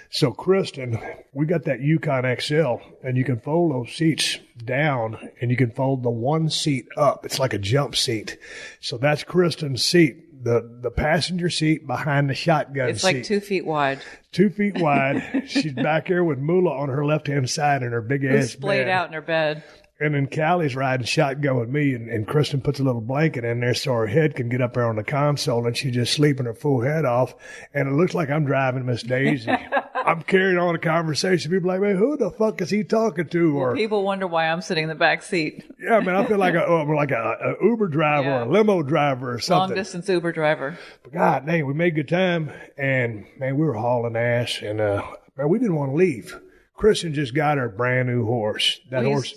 So, Kristen, we got that Yukon XL, and you can fold those seats down, and you can fold the one seat up. It's like a jump seat. So that's Kristen's seat, the passenger seat behind the shotgun seat. It's like 2 feet wide. 2 feet wide. She's back here with Moolah on her left-hand side in her big-ass bed. Splayed out in her bed. And then Callie's riding shotgun with me, and Kristen puts a little blanket in there so her head can get up there on the console, and she's just sleeping her full head off. And it looks like I'm driving Miss Daisy. I'm carrying on a conversation. People are like, man, who the fuck is he talking to? Well, people wonder why I'm sitting in the back seat. Yeah, man, I feel like a Uber driver or a limo driver or something. Long distance Uber driver. But God dang, we made good time, and man, we were hauling ass, and man, we didn't want to leave. Kristen just got her brand new horse.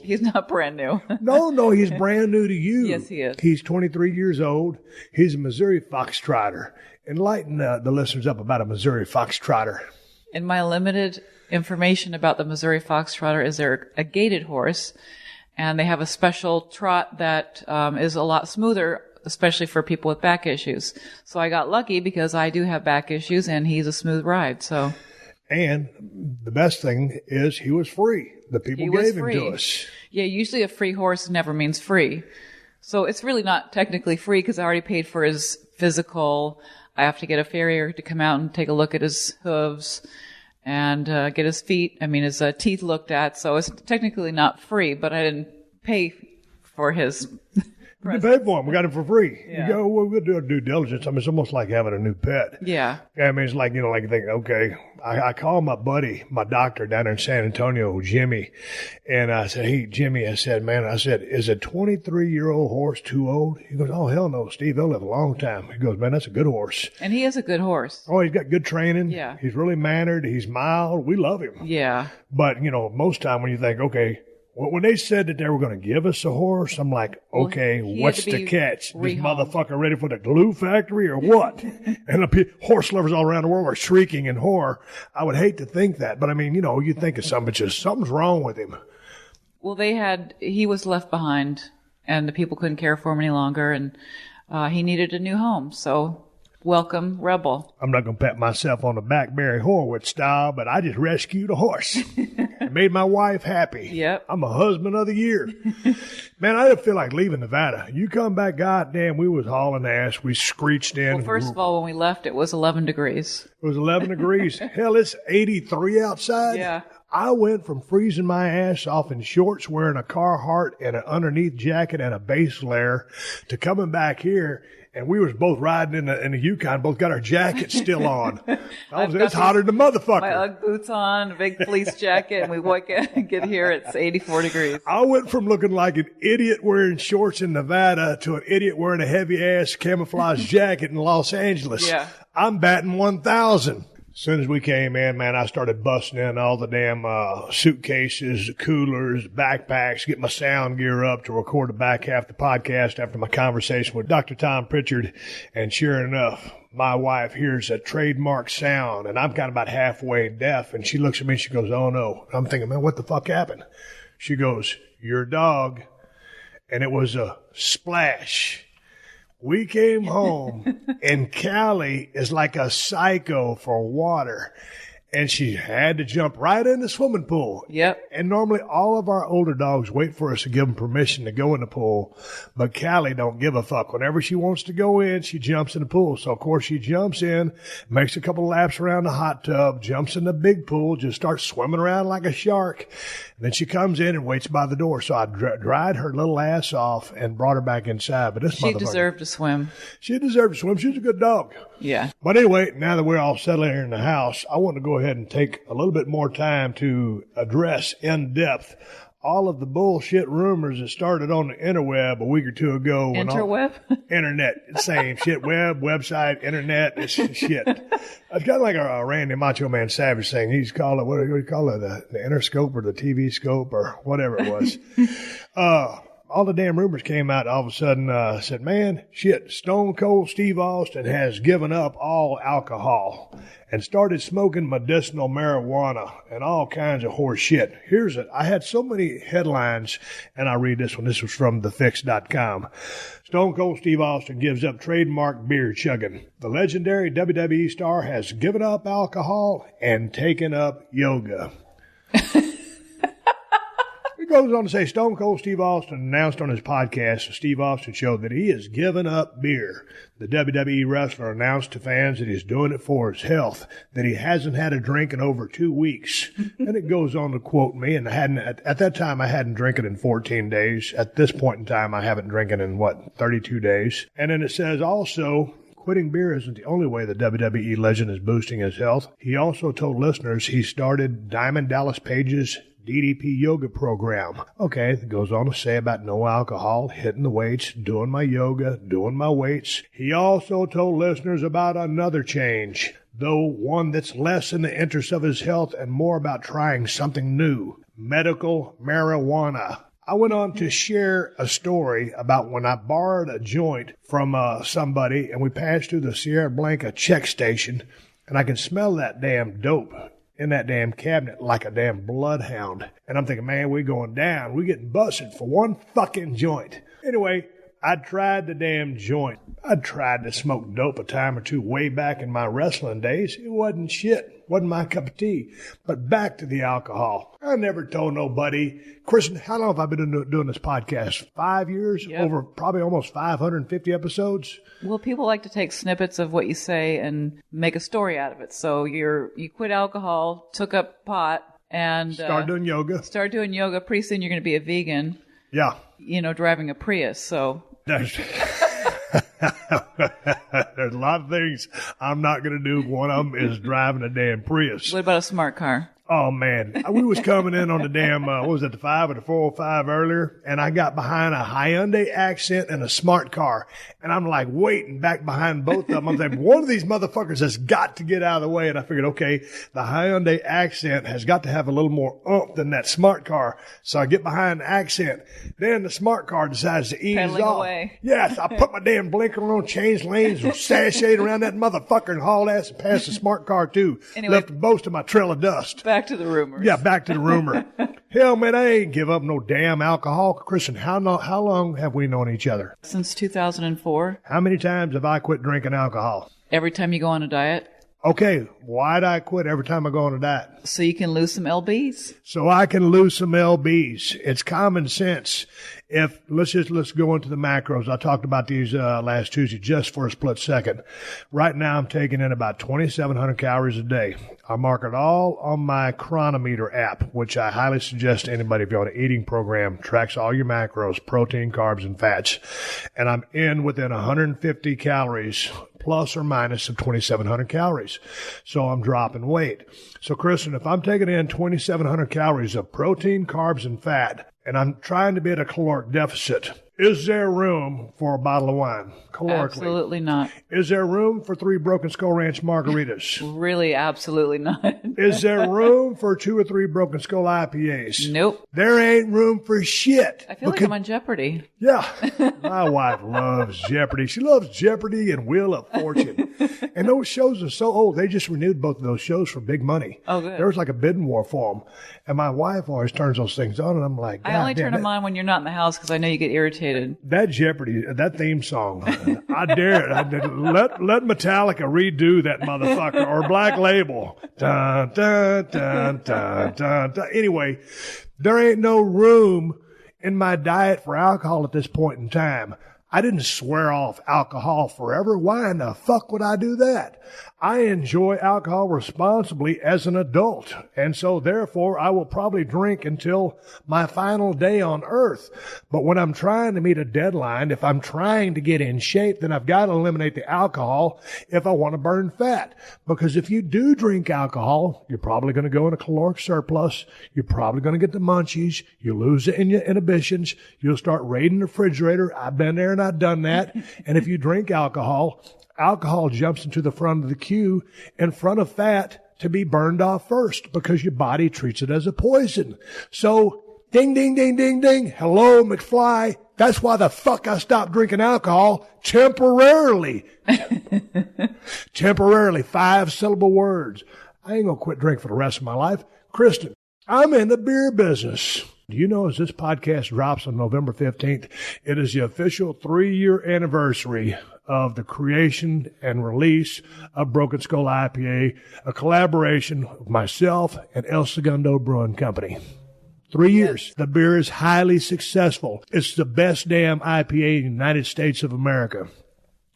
He's not brand new. No, he's brand new to you. Yes, he is. He's 23 years old. He's a Missouri Foxtrotter. Enlighten the listeners up about a Missouri Foxtrotter. In my limited information about the Missouri Foxtrotter is they're a gaited horse, and they have a special trot that is a lot smoother, especially for people with back issues. So I got lucky because I do have back issues, and he's a smooth ride. So. And the best thing is he was free. The people gave him to us. Yeah, usually a free horse never means free. So it's really not technically free because I already paid for his physical. I have to get a farrier to come out and take a look at his hooves and get his feet, his teeth looked at. So it's technically not free, but I didn't pay for his... We didn't pay for him. We got him for free. Yeah. You go, well, we'll do our due diligence. It's almost like having a new pet. Yeah. It's like, like you think, okay, I call my buddy, my doctor down there in San Antonio, Jimmy, and I said, hey, Jimmy, is a 23-year-old horse too old? He goes, oh, hell no, Steve, they'll live a long time. He goes, man, that's a good horse. And he is a good horse. Oh, he's got good training. Yeah. He's really mannered. He's mild. We love him. Yeah. But, most time when you think, okay, when they said that they were going to give us a horse, I'm like, okay, what's the catch? This motherfucker ready for the glue factory or what? And the horse lovers all around the world are shrieking in horror. I would hate to think that. But, you think of something's wrong with him. Well, he was left behind, and the people couldn't care for him any longer, and he needed a new home. So, welcome, Rebel. I'm not going to pat myself on the back, Barry Horowitz style, but I just rescued a horse. I made my wife happy. Yep. I'm a husband of the year. Man, I didn't feel like leaving Nevada. You come back, goddamn, we was hauling ass. We screeched in. Well, first of all, when we left, it was 11 degrees. It was 11 degrees. Hell, it's 83 outside. Yeah. I went from freezing my ass off in shorts, wearing a Carhartt and an underneath jacket and a base layer, to coming back here. And we was both riding in the Yukon, both got our jackets still on. It's hotter than a motherfucker. My Ugg boots on, a big fleece jacket, and we get here, it's 84 degrees. I went from looking like an idiot wearing shorts in Nevada to an idiot wearing a heavy-ass camouflage jacket in Los Angeles. Yeah. I'm batting 1,000. As soon as we came in, man, I started busting in all the damn suitcases, coolers, backpacks, get my sound gear up to record the back half of the podcast after my conversation with Dr. Tom Prichard. And sure enough, my wife hears a trademark sound, and I'm kind of about halfway deaf, and she looks at me and she goes, oh, no. I'm thinking, man, what the fuck happened? She goes, your dog. And it was a splash. We came home, and Callie is like a psycho for water. and she had to jump right in the swimming pool. Yep. And normally all of our older dogs wait for us to give them permission to go in the pool, but Callie don't give a fuck. Whenever she wants to go in, she jumps in the pool. So, of course, she jumps in, makes a couple laps around the hot tub, jumps in the big pool, just starts swimming around like a shark. And then she comes in and waits by the door. So I dried her little ass off and brought her back inside. But this She deserved to swim. She deserved to swim. She's a good dog. Yeah. But anyway, now that we're all settled here in the house, I want to go ahead and take a little bit more time to address in depth all of the bullshit rumors that started on the interweb a week or two ago. Interweb? Internet. Same shit. Website, internet, it's shit. It's kind of like a Randy Macho Man Savage thing. He's called it, what do you call it, the Interscope or the TV scope or whatever it was. All the damn rumors came out all of a sudden, said, man, shit, Stone Cold Steve Austin has given up all alcohol and started smoking medicinal marijuana and all kinds of horse shit. Here's it. I had so many headlines, and I read this one. This was from thefix.com. Stone Cold Steve Austin gives up trademark beer chugging. The legendary WWE star has given up alcohol and taken up yoga. It goes on to say Stone Cold Steve Austin announced on his podcast, The Steve Austin Show, that he has given up beer. The WWE wrestler announced to fans that he's doing it for his health, that he hasn't had a drink in over 2 weeks. And it goes on to quote me, and at that time I hadn't drinking in 14 days. At this point in time, I haven't drinking in, 32 days. And then it says also, quitting beer isn't the only way the WWE legend is boosting his health. He also told listeners he started Diamond Dallas Page's DDP yoga program. Okay, it goes on to say about no alcohol, hitting the weights, doing my yoga, doing my weights. He also told listeners about another change, though one that's less in the interest of his health and more about trying something new, medical marijuana. I went on to share a story about when I borrowed a joint from somebody and we passed through the Sierra Blanca check station and I can smell that damn dope in that damn cabinet like a damn bloodhound. And I'm thinking, man, we're going down. We're getting busted for one fucking joint. Anyway, I tried the damn joint. I tried to smoke dope a time or two way back in my wrestling days. It wasn't shit. Wasn't my cup of tea. But back to the alcohol. I never told nobody. Kristen, how long have I been doing this podcast? 5 years? Yep. Over probably almost 550 episodes? Well, people like to take snippets of what you say and make a story out of it. So you quit alcohol, took up pot, and Start doing yoga. Pretty soon you're going to be a vegan. Yeah. Driving a Prius. So There's a lot of things I'm not going to do. One of them is driving a damn Prius. what about a smart car? Oh, man. We was coming in on the damn, what was it, the 5 or the 405 earlier, and I got behind a Hyundai Accent and a smart car, and I'm like waiting back behind both of them. I'm thinking, one of these motherfuckers has got to get out of the way, and I figured, okay, the Hyundai Accent has got to have a little more oomph than that smart car, so I get behind the Accent. Then the smart car decides to ease Pedaling off. away. Yes, I put my damn blinker on, changed lanes, sashayed around that motherfucker, and hauled ass and passed the smart car, too. Anyway, left most of my trail of dust. Back to the rumors. Yeah, back to the rumor. Hell, man, I ain't give up no damn alcohol. Kristen, how long have we known each other? Since 2004. How many times have I quit drinking alcohol? Every time you go on a diet. Okay, why'd I quit every time I go on a diet? So you can lose some lbs. So I can lose some lbs. It's common sense. Let's go into the macros. I talked about these last Tuesday just for a split second. Right now I'm taking in about 2,700 calories a day. I mark it all on my Chronometer app, which I highly suggest to anybody if you're on an eating program. Tracks all your macros, protein, carbs, and fats. And I'm within 150 calories plus or minus of 2,700 calories. So I'm dropping weight. So Kristen, if I'm taking in 2,700 calories of protein, carbs, and fat, and I'm trying to be at a caloric deficit, is there room for a bottle of wine? Calorically. Absolutely not. Is there room for 3 Broken Skull Ranch margaritas? Really, absolutely not. Is there room for 2 or 3 Broken Skull IPAs? Nope. There ain't room for shit. I feel like I'm on Jeopardy. Yeah. My wife loves Jeopardy. She loves Jeopardy and Wheel of Fortune. And those shows are so old. They just renewed both of those shows for big money. Oh, good. There was like a bidding war for them. And my wife always turns those things on, and I'm like, I only turn them on when you're not in the house because I know you get irritated irritated. That Jeopardy, that theme song, I dare it. Let Metallica redo that motherfucker, or Black Label. Dun, dun, dun, dun, dun, dun. Anyway, there ain't no room in my diet for alcohol at this point in time. I didn't swear off alcohol forever. Why in the fuck would I do that? I enjoy alcohol responsibly as an adult, and so therefore I will probably drink until my final day on earth. But when I'm trying to meet a deadline, if I'm trying to get in shape, then I've got to eliminate the alcohol if I want to burn fat. Because if you do drink alcohol, you're probably going to go in a caloric surplus. You're probably going to get the munchies. You lose the inhibitions. You'll start raiding the refrigerator. I've been there and I've done that. And if you drink alcohol jumps into the front of the queue in front of fat to be burned off first because your body treats it as a poison. So, ding, ding, ding, ding, ding. Hello, McFly. That's why the fuck I stopped drinking alcohol temporarily. Temporarily. 5-syllable words. I ain't gonna quit drinking for the rest of my life. Kristen, I'm in the beer business. Do you know as this podcast drops on November 15th, it is the official 3-year anniversary of the creation and release of Broken Skull IPA, a collaboration of myself and El Segundo Brewing Company. 3 years. The beer is highly successful. It's the best damn IPA in the United States of America.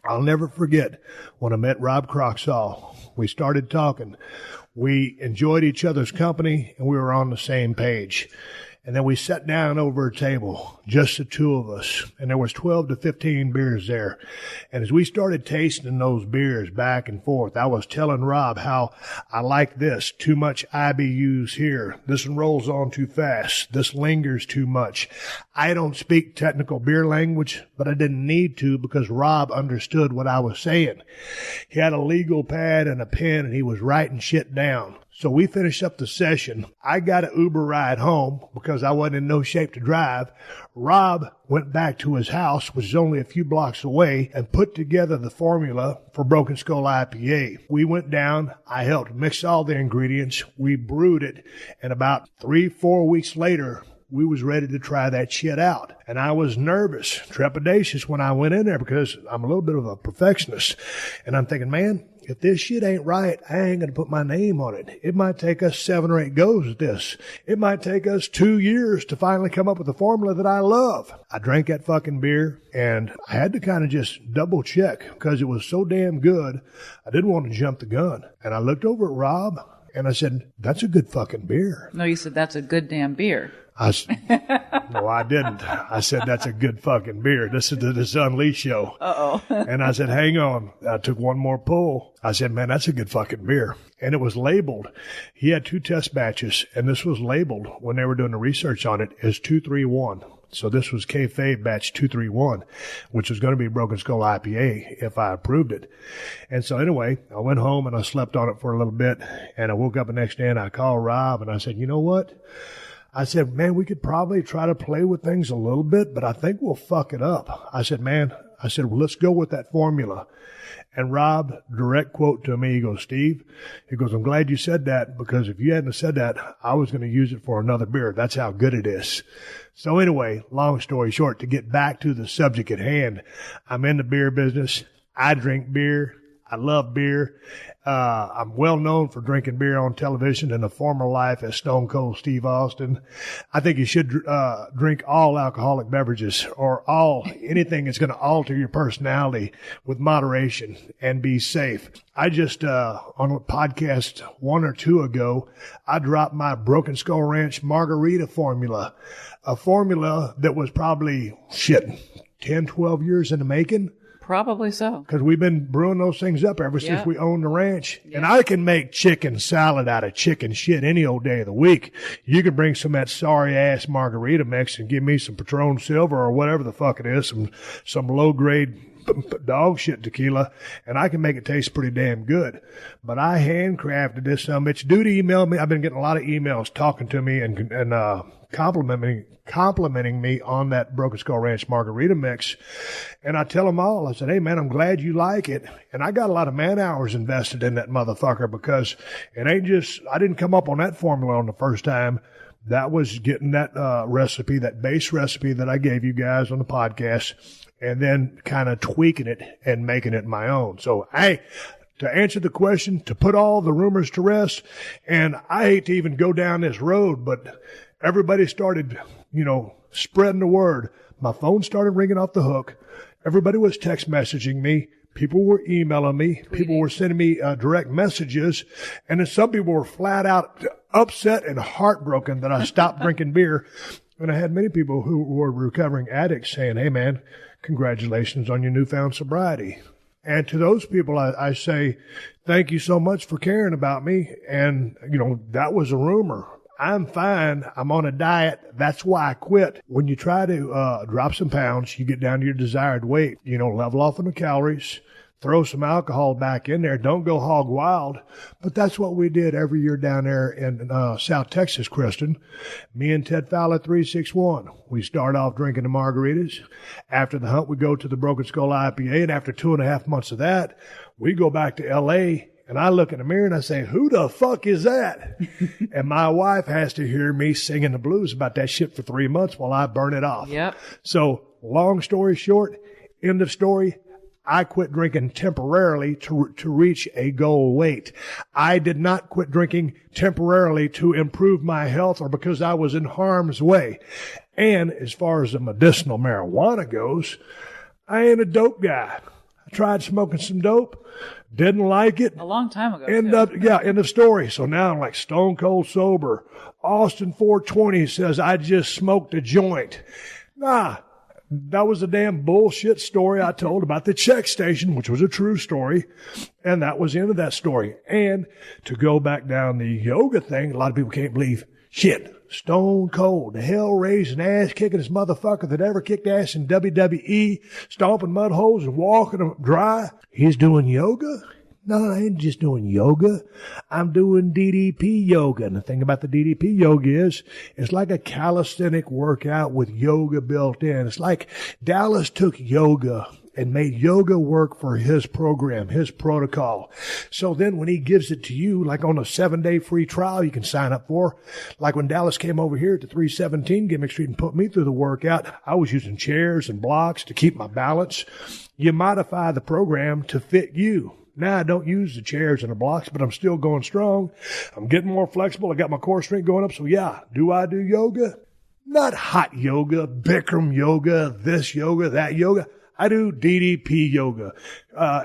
I'll never forget when I met Rob Croxall. We started talking. We enjoyed each other's company, and we were on the same page. And then we sat down over a table, just the two of us, and there was 12 to 15 beers there. And as we started tasting those beers back and forth, I was telling Rob how I like this, too much IBUs here. This one rolls on too fast. This lingers too much. I don't speak technical beer language, but I didn't need to because Rob understood what I was saying. He had a legal pad and a pen, and he was writing shit down. So we finished up the session. I got an Uber ride home because I wasn't in no shape to drive. Rob went back to his house, which is only a few blocks away, and put together the formula for Broken Skull IPA. We went down. I helped mix all the ingredients. We brewed it. And about 3-4 weeks later, we was ready to try that shit out. And I was nervous, trepidatious when I went in there because I'm a little bit of a perfectionist. And I'm thinking, man, if this shit ain't right, I ain't going to put my name on it. It might take us 7 or 8 goes at this. It might take us 2 years to finally come up with a formula that I love. I drank that fucking beer, and I had to kind of just double check because it was so damn good. I didn't want to jump the gun. And I looked over at Rob, and I said, that's a good fucking beer. No, you said that's a good damn beer. No, I didn't. I said, that's a good fucking beer. This is the Unleashed show. Uh-oh. And I said, hang on. I took one more pull. I said, man, that's a good fucking beer. And it was labeled. He had 2 test batches, and this was labeled when they were doing the research on it as 231. So this was kayfabe batch 231, which was going to be Broken Skull IPA if I approved it. And so anyway, I went home and I slept on it for a little bit, and I woke up the next day and I called Rob and I said, you know what? I said, man, we could probably try to play with things a little bit, but I think we'll fuck it up. I said, well, let's go with that formula. And Rob, direct quote to me, he goes, Steve, he goes, I'm glad you said that because if you hadn't said that, I was going to use it for another beer. That's how good it is. So anyway, long story short, to get back to the subject at hand, I'm in the beer business. I drink beer. I love beer. I'm well known for drinking beer on television in a former life as Stone Cold Steve Austin. I think you should drink all alcoholic beverages or anything that's going to alter your personality with moderation and be safe. I just, on a podcast 1 or 2 ago, I dropped my Broken Skull Ranch margarita formula, a formula that was probably, 10, 12 years in the making. Probably so. Because we've been brewing those things up ever since we owned the ranch. Yeah. And I can make chicken salad out of chicken shit any old day of the week. You can bring some of that sorry-ass margarita mix and give me some Patron Silver or whatever the fuck it is, some low-grade dog shit tequila, and I can make it taste pretty damn good. But I handcrafted this bitch. Dude emailed me. I've been getting a lot of emails talking to me and complimenting me on that Broken Skull Ranch margarita mix. And I tell them all, I said, hey man, I'm glad you like it. And I got a lot of man hours invested in that motherfucker because it ain't just, I didn't come up on that formula on the first time. That was getting that recipe, that base recipe that I gave you guys on the podcast, and then kind of tweaking it and making it my own. So, hey, to answer the question, to put all the rumors to rest, and I hate to even go down this road, but everybody started, spreading the word. My phone started ringing off the hook. Everybody was text messaging me. People were emailing me. People were sending me direct messages. And then some people were flat out upset and heartbroken that I stopped drinking beer. And I had many people who were recovering addicts saying, hey, man, congratulations on your newfound sobriety. And to those people, I say, thank you so much for caring about me. And, that was a rumor. I'm fine. I'm on a diet. That's why I quit. When you try to drop some pounds, you get down to your desired weight. Level off on the calories, throw some alcohol back in there. Don't go hog wild. But that's what we did every year down there in South Texas, Kristen. Me and Ted Fowler 361. We start off drinking the margaritas. After the hunt, we go to the Broken Skull IPA. And after 2.5 months of that, we go back to L.A., and I look in the mirror and I say, who the fuck is that? And my wife has to hear me singing the blues about that shit for 3 months while I burn it off. Yep. So long story short, end of story. I quit drinking temporarily to reach a goal weight. I did not quit drinking temporarily to improve my health or because I was in harm's way. And as far as the medicinal marijuana goes, I ain't a dope guy. I tried smoking some dope. Didn't like it. A long time ago. End of story. So now I'm like stone cold sober. Austin 420 says I just smoked a joint. Nah, that was a damn bullshit story I told about the check station, which was a true story. And that was the end of that story. And to go back down the yoga thing, a lot of people can't believe shit. Stone cold, the hell-raising, ass-kicking motherfucker that ever kicked ass in WWE, stomping mud holes and walking them dry. He's doing yoga? No, I ain't just doing yoga. I'm doing DDP yoga. And the thing about the DDP yoga is it's like a calisthenic workout with yoga built in. It's like Dallas took yoga and made yoga work for his program, his protocol. So then when he gives it to you, like on a 7-day free trial you can sign up for, like when Dallas came over here at the 317 Gimmick Street and put me through the workout, I was using chairs and blocks to keep my balance. You modify the program to fit you. Now I don't use the chairs and the blocks, but I'm still going strong. I'm getting more flexible. I got my core strength going up. So yeah, do I do yoga? Not hot yoga, Bikram yoga, this yoga, that yoga. I do DDP yoga.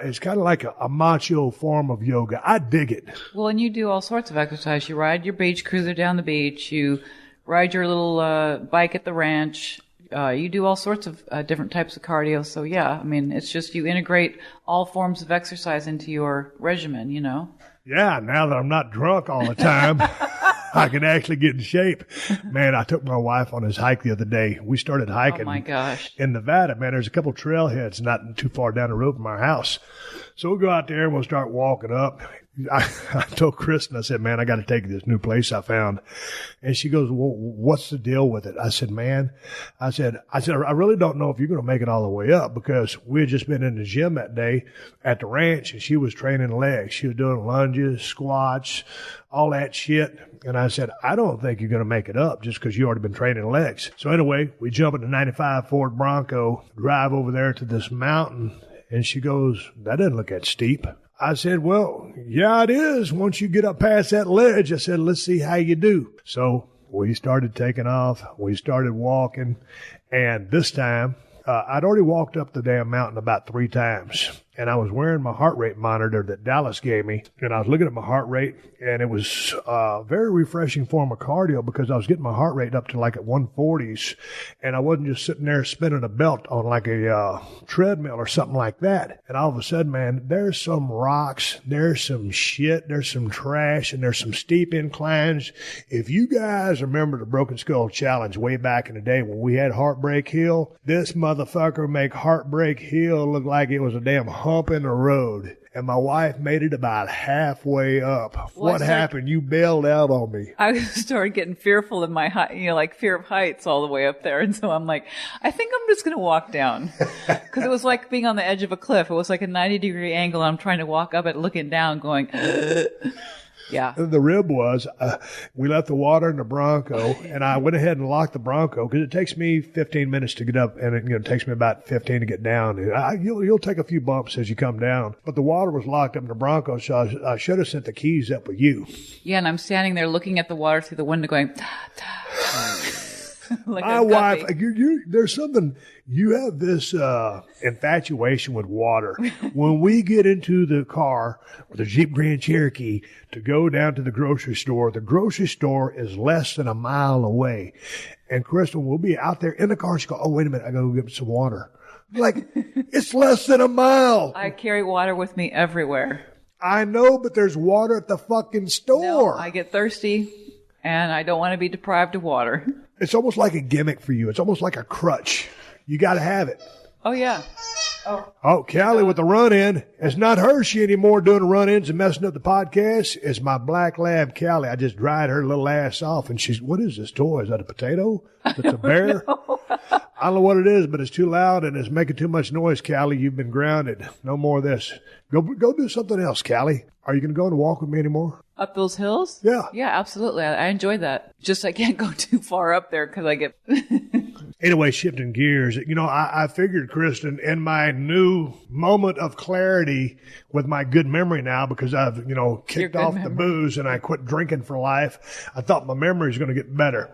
It's kind of like a macho form of yoga. I dig it. Well, and you do all sorts of exercise. You ride your beach cruiser down the beach. You ride your little bike at the ranch. You do all sorts of different types of cardio. So, yeah, I mean, it's just you integrate all forms of exercise into your regimen, Yeah, now that I'm not drunk all the time, I can actually get in shape. Man, I took my wife on this hike the other day. We started hiking. Oh, my gosh. In Nevada, man, there's a couple trailheads not too far down the road from our house. So we'll go out there and we'll start walking up. I told Kristen, I said, man, I got to take you to this new place I found. And she goes, well, what's the deal with it? I said, I really don't know if you're going to make it all the way up because we had just been in the gym that day at the ranch and she was training legs. She was doing lunges, squats, all that shit. And I said, I don't think you're going to make it up just because you already been training legs. So anyway, we jump in the 95 Ford Bronco, drive over there to this mountain. And she goes, that doesn't look that steep. I said, well, yeah, it is. Once you get up past that ledge, I said, let's see how you do. So we started taking off. We started walking. And this time, I'd already walked up the damn mountain about 3 times. And I was wearing my heart rate monitor that Dallas gave me. And I was looking at my heart rate. And it was a very refreshing form of cardio because I was getting my heart rate up to like at 140s. And I wasn't just sitting there spinning a belt on like a treadmill or something like that. And all of a sudden, man, there's some rocks, there's some shit, there's some trash, and there's some steep inclines. If you guys remember the Broken Skull Challenge way back in the day when we had Heartbreak Hill, this motherfucker make Heartbreak Hill look like it was a damn hump in the road. And my wife made it about halfway up. What happened? You bailed out on me. I started getting fearful of my height, like fear of heights all the way up there. And so I'm like, I think I'm just going to walk down. Because it was like being on the edge of a cliff. It was like a 90-degree angle. And I'm trying to walk up it, looking down, going, Yeah. The rib was, we left the water in the Bronco, and I went ahead and locked the Bronco because it takes me 15 minutes to get up, and it takes me about 15 to get down. You'll take a few bumps as you come down, but the water was locked up in the Bronco, so I should have sent the keys up with you. Yeah, and I'm standing there looking at the water through the window going, ta, ta. Like my wife, there's something, you have this infatuation with water. When we get into the car with the Jeep Grand Cherokee to go down to the grocery store is less than a mile away. And Kristen will be out there in the car. She goes, oh, wait a minute, I got to go get some water. Like, it's less than a mile. I carry water with me everywhere. I know, but there's water at the fucking store. No, I get thirsty, and I don't want to be deprived of water. It's almost like a gimmick for you. It's almost like a crutch. You got to have it. Oh, yeah. Oh, Callie with the run-in. It's not Hershey anymore doing the run-ins and messing up the podcast. It's my black lab, Callie. I just dried her little ass off, and she's, what is this toy? Is that a potato? It's a bear? I don't know what it is, but it's too loud, and it's making too much noise, Callie. You've been grounded. No more of this. Go do something else, Callie. Are you going to go and walk with me anymore? Up those hills? Yeah. Yeah, absolutely. I enjoy that. Just I can't go too far up there because I get... Anyway, shifting gears, I figured, Kristen, in my new moment of clarity with my good memory now, because I've, kicked off the booze and I quit drinking for life, I thought my memory is going to get better.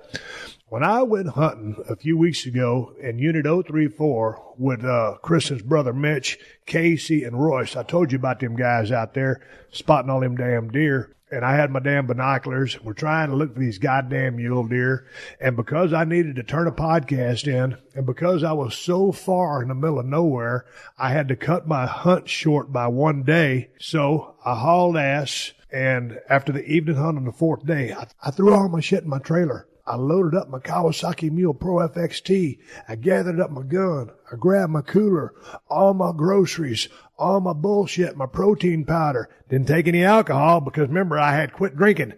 When I went hunting a few weeks ago in Unit 034 with Kristen's brother Mitch, Casey, and Royce, I told you about them guys out there spotting all them damn deer. And I had my damn binoculars. We're trying to look for these goddamn mule deer. And because I needed to turn a podcast in, and because I was so far in the middle of nowhere, I had to cut my hunt short by one day. So I hauled ass. And after the evening hunt on the fourth day, I threw all my shit in my trailer. I loaded up my Kawasaki Mule Pro FXT. I gathered up my gun. I grabbed my cooler, all my groceries, all my bullshit, my protein powder. Didn't take any alcohol because, remember, I had quit drinking.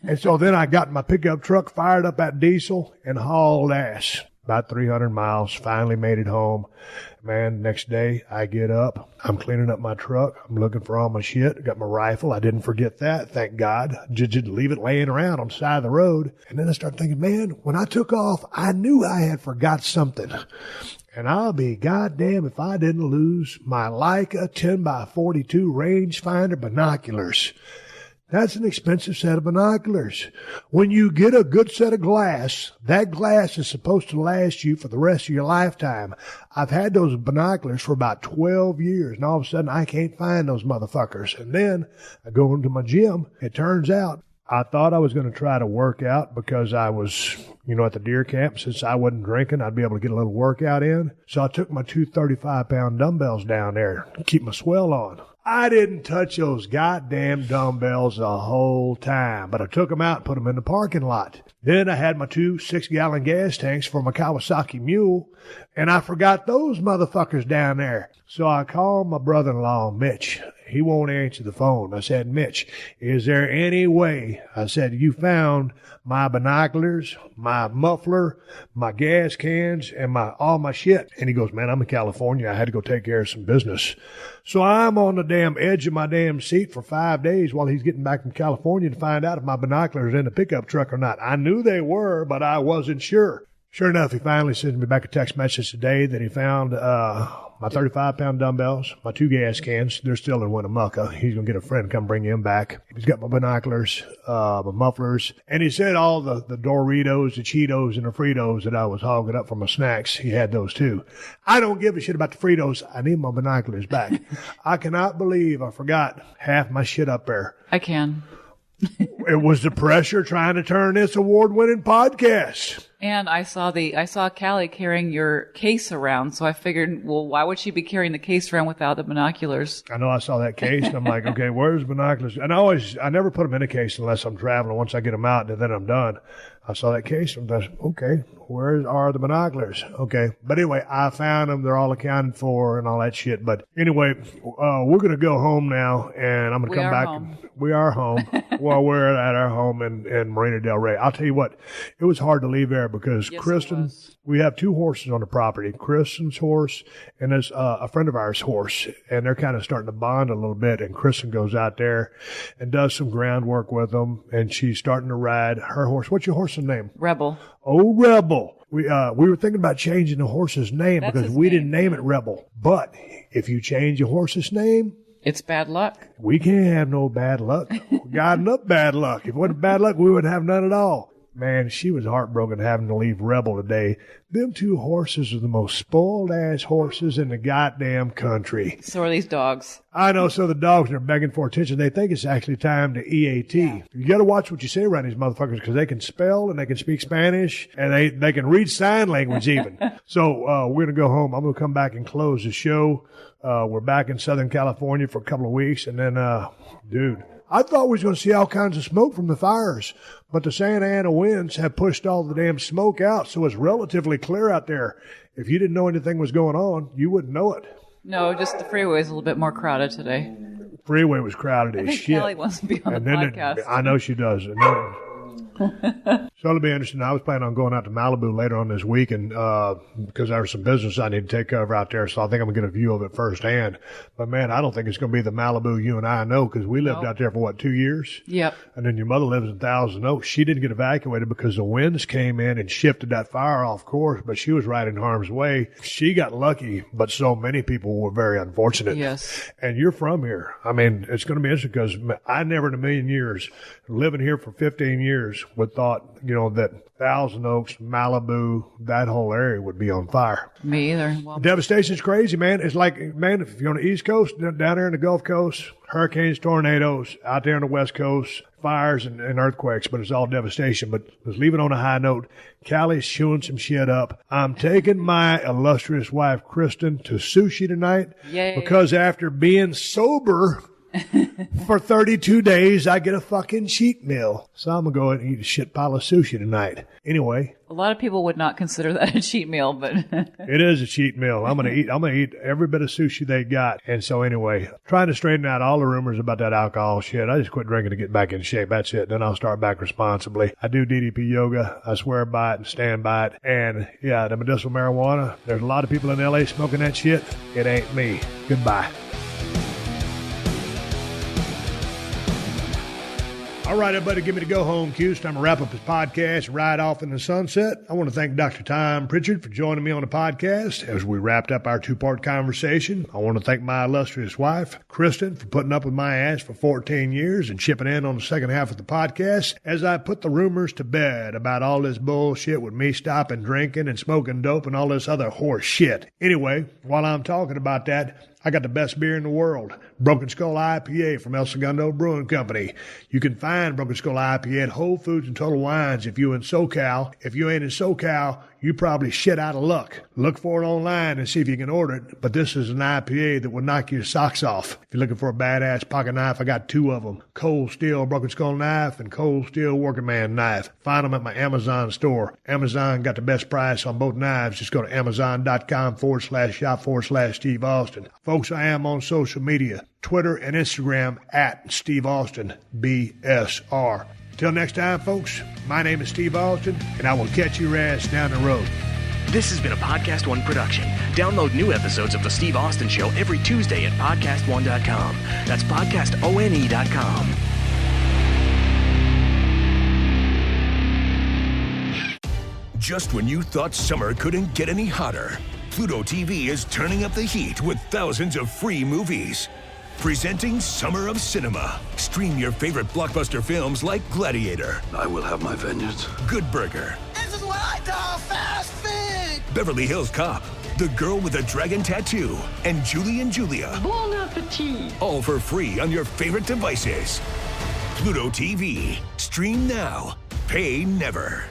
And so then I got my pickup truck, fired up that diesel, and hauled ass. About 300 miles, finally made it home. Man, next day I get up. I'm cleaning up my truck. I'm looking for all my shit. I got my rifle. I didn't forget that, thank God. Just leave it laying around on the side of the road. And then I started thinking, man, when I took off, I knew I had forgot something. And I'll be goddamn if I didn't lose my Leica 10x42 rangefinder binoculars. That's an expensive set of binoculars. When you get a good set of glass, that glass is supposed to last you for the rest of your lifetime. I've had those binoculars for about 12 years, and all of a sudden I can't find those motherfuckers. And then I go into my gym. It turns out I thought I was going to try to work out because I was, at the deer camp. Since I wasn't drinking, I'd be able to get a little workout in. So I took my 2 35-pound dumbbells down there to keep my swell on. I didn't touch those goddamn dumbbells the whole time, but I took them out and put them in the parking lot. Then I had my 2 6-gallon gas tanks for my Kawasaki Mule, and I forgot those motherfuckers down there. So I called my brother-in-law, Mitch. He won't answer the phone. I said, Mitch, is there any way? I said, you found my binoculars, my muffler, my gas cans, and all my shit. And he goes, man, I'm in California. I had to go take care of some business. So I'm on the damn edge of my damn seat for 5 days while he's getting back from California to find out if my binoculars are in the pickup truck or not. I knew they were, but I wasn't sure. Sure enough, he finally sent me back a text message today that he found my 35-pound dumbbells, my 2 gas cans. They're still in Winnemucca. He's going to get a friend to come bring them back. He's got my binoculars, my mufflers. And he said all the Doritos, the Cheetos, and the Fritos that I was hogging up for my snacks, he had those too. I don't give a shit about the Fritos. I need my binoculars back. I cannot believe I forgot half my shit up there. I can. It was the pressure trying to turn this award-winning podcast. And I saw Callie carrying your case around, so I figured, well, why would she be carrying the case around without the binoculars? I know I saw that case, and I'm like, okay, where's the binoculars? And I never put them in a case unless I'm traveling. Once I get them out, and then I'm done. I saw that case and I said, okay, where are the binoculars? Okay. But anyway, I found them. They're all accounted for and all that shit. But anyway, we're going to go home now and I'm going to come back. Home. We are home. Well, we're at our home in Marina Del Rey. I'll tell you what, it was hard to leave there because Yes, Kristen, we have 2 horses on the property, Kristen's horse and there's a friend of ours' horse. And they're kind of starting to bond a little bit. And Kristen goes out there and does some groundwork with them. And she's starting to ride her horse. What's your horse's name? Rebel. Oh, Rebel. We were thinking about changing the horse's name because we didn't name it Rebel. But if you change your horse's name, it's bad luck. we can't have no bad luck. We got enough bad luck. If it wasn't bad luck, we wouldn't have none at all. Man, she was heartbroken having to leave Rebel today. Them 2 horses are the most spoiled-ass horses in the goddamn country. So are these dogs. I know, so the dogs are begging for attention. They think it's actually time to EAT. Yeah. You got to watch what you say around these motherfuckers because they can spell and they can speak Spanish and they can read sign language even. So we're going to go home. I'm going to come back and close the show. We're back in Southern California for a couple of weeks. And then, dude, I thought we was going to see all kinds of smoke from the fires, but the Santa Ana winds have pushed all the damn smoke out, so it's relatively clear out there. If you didn't know anything was going on, you wouldn't know it. No, just the freeway is a little bit more crowded today. Freeway was crowded as shit. Kelly wants to be on the podcast. I know she does. And then, so it'll be interesting. I was planning on going out to Malibu later on this week, and because there's some business I need to take care of out there, so I think I'm gonna get a view of it firsthand. But man, I don't think it's gonna be the Malibu you and I know because we lived out there for 2 years. Yep. And then your mother lives in Thousand Oaks. She didn't get evacuated because the winds came in and shifted that fire off course, but she was right in harm's way. She got lucky, but so many people were very unfortunate. Yes. And you're from here. I mean, it's going to be interesting because I never in a million years, living here for 15 years, would thought, that Thousand Oaks, Malibu, that whole area would be on fire. Me either. Well, Devastation's crazy, man. It's like, man, if you're on the East Coast, down there in the Gulf Coast, hurricanes, tornadoes, out there on the West Coast, fires and earthquakes, but it's all devastation. But let's leave it on a high note. Callie's chewing some shit up. I'm taking my illustrious wife, Kristen, to sushi tonight. Yay. Because after being sober for 32 days, I get a fucking cheat meal. So I'm going to go and eat a shit pile of sushi tonight. Anyway. A lot of people would not consider that a cheat meal, but it is a cheat meal. I'm going to eat every bit of sushi they got. And so anyway, trying to straighten out all the rumors about that alcohol shit. I just quit drinking to get back in shape. That's it. Then I'll start back responsibly. I do DDP yoga. I swear by it and stand by it. And yeah, the medicinal marijuana. There's a lot of people in LA smoking that shit. It ain't me. Goodbye. All right, everybody, give me the go-home cue. It's time to wrap up this podcast, ride off in the sunset. I want to thank Dr. Tom Prichard for joining me on the podcast as we wrapped up our 2-part conversation. I want to thank my illustrious wife, Kristen, for putting up with my ass for 14 years and chipping in on the second half of the podcast as I put the rumors to bed about all this bullshit with me stopping drinking and smoking dope and all this other horse shit. Anyway, while I'm talking about that, I got the best beer in the world, Broken Skull IPA from El Segundo Brewing Company. You can find Broken Skull IPA at Whole Foods and Total Wines if you're in SoCal. If you ain't in SoCal, you probably shit out of luck. Look for it online and see if you can order it, but this is an IPA that will knock your socks off. If you're looking for a badass pocket knife, I got 2 of them, Cold Steel Broken Skull knife and Cold Steel Working Man knife. Find them at my Amazon store. Amazon got the best price on both knives. Just go to amazon.com/shop/Steve Austin. Folks, I am on social media, Twitter and Instagram at Steve Austin, BSR. Till next time, folks, my name is Steve Austin, and I will catch your ass down the road. This has been a PodcastOne production. Download new episodes of The Steve Austin Show every Tuesday at PodcastOne.com. That's PodcastOne.com. Just when you thought summer couldn't get any hotter, Pluto TV is turning up the heat with thousands of free movies. Presenting Summer of Cinema. Stream your favorite blockbuster films like Gladiator, I will have my vengeance. Good Burger, This is what I call fast food. Beverly Hills Cop, The Girl with a Dragon Tattoo, and Julie and Julia. Bon appetit. All for free on your favorite devices. Pluto TV. Stream now. Pay never.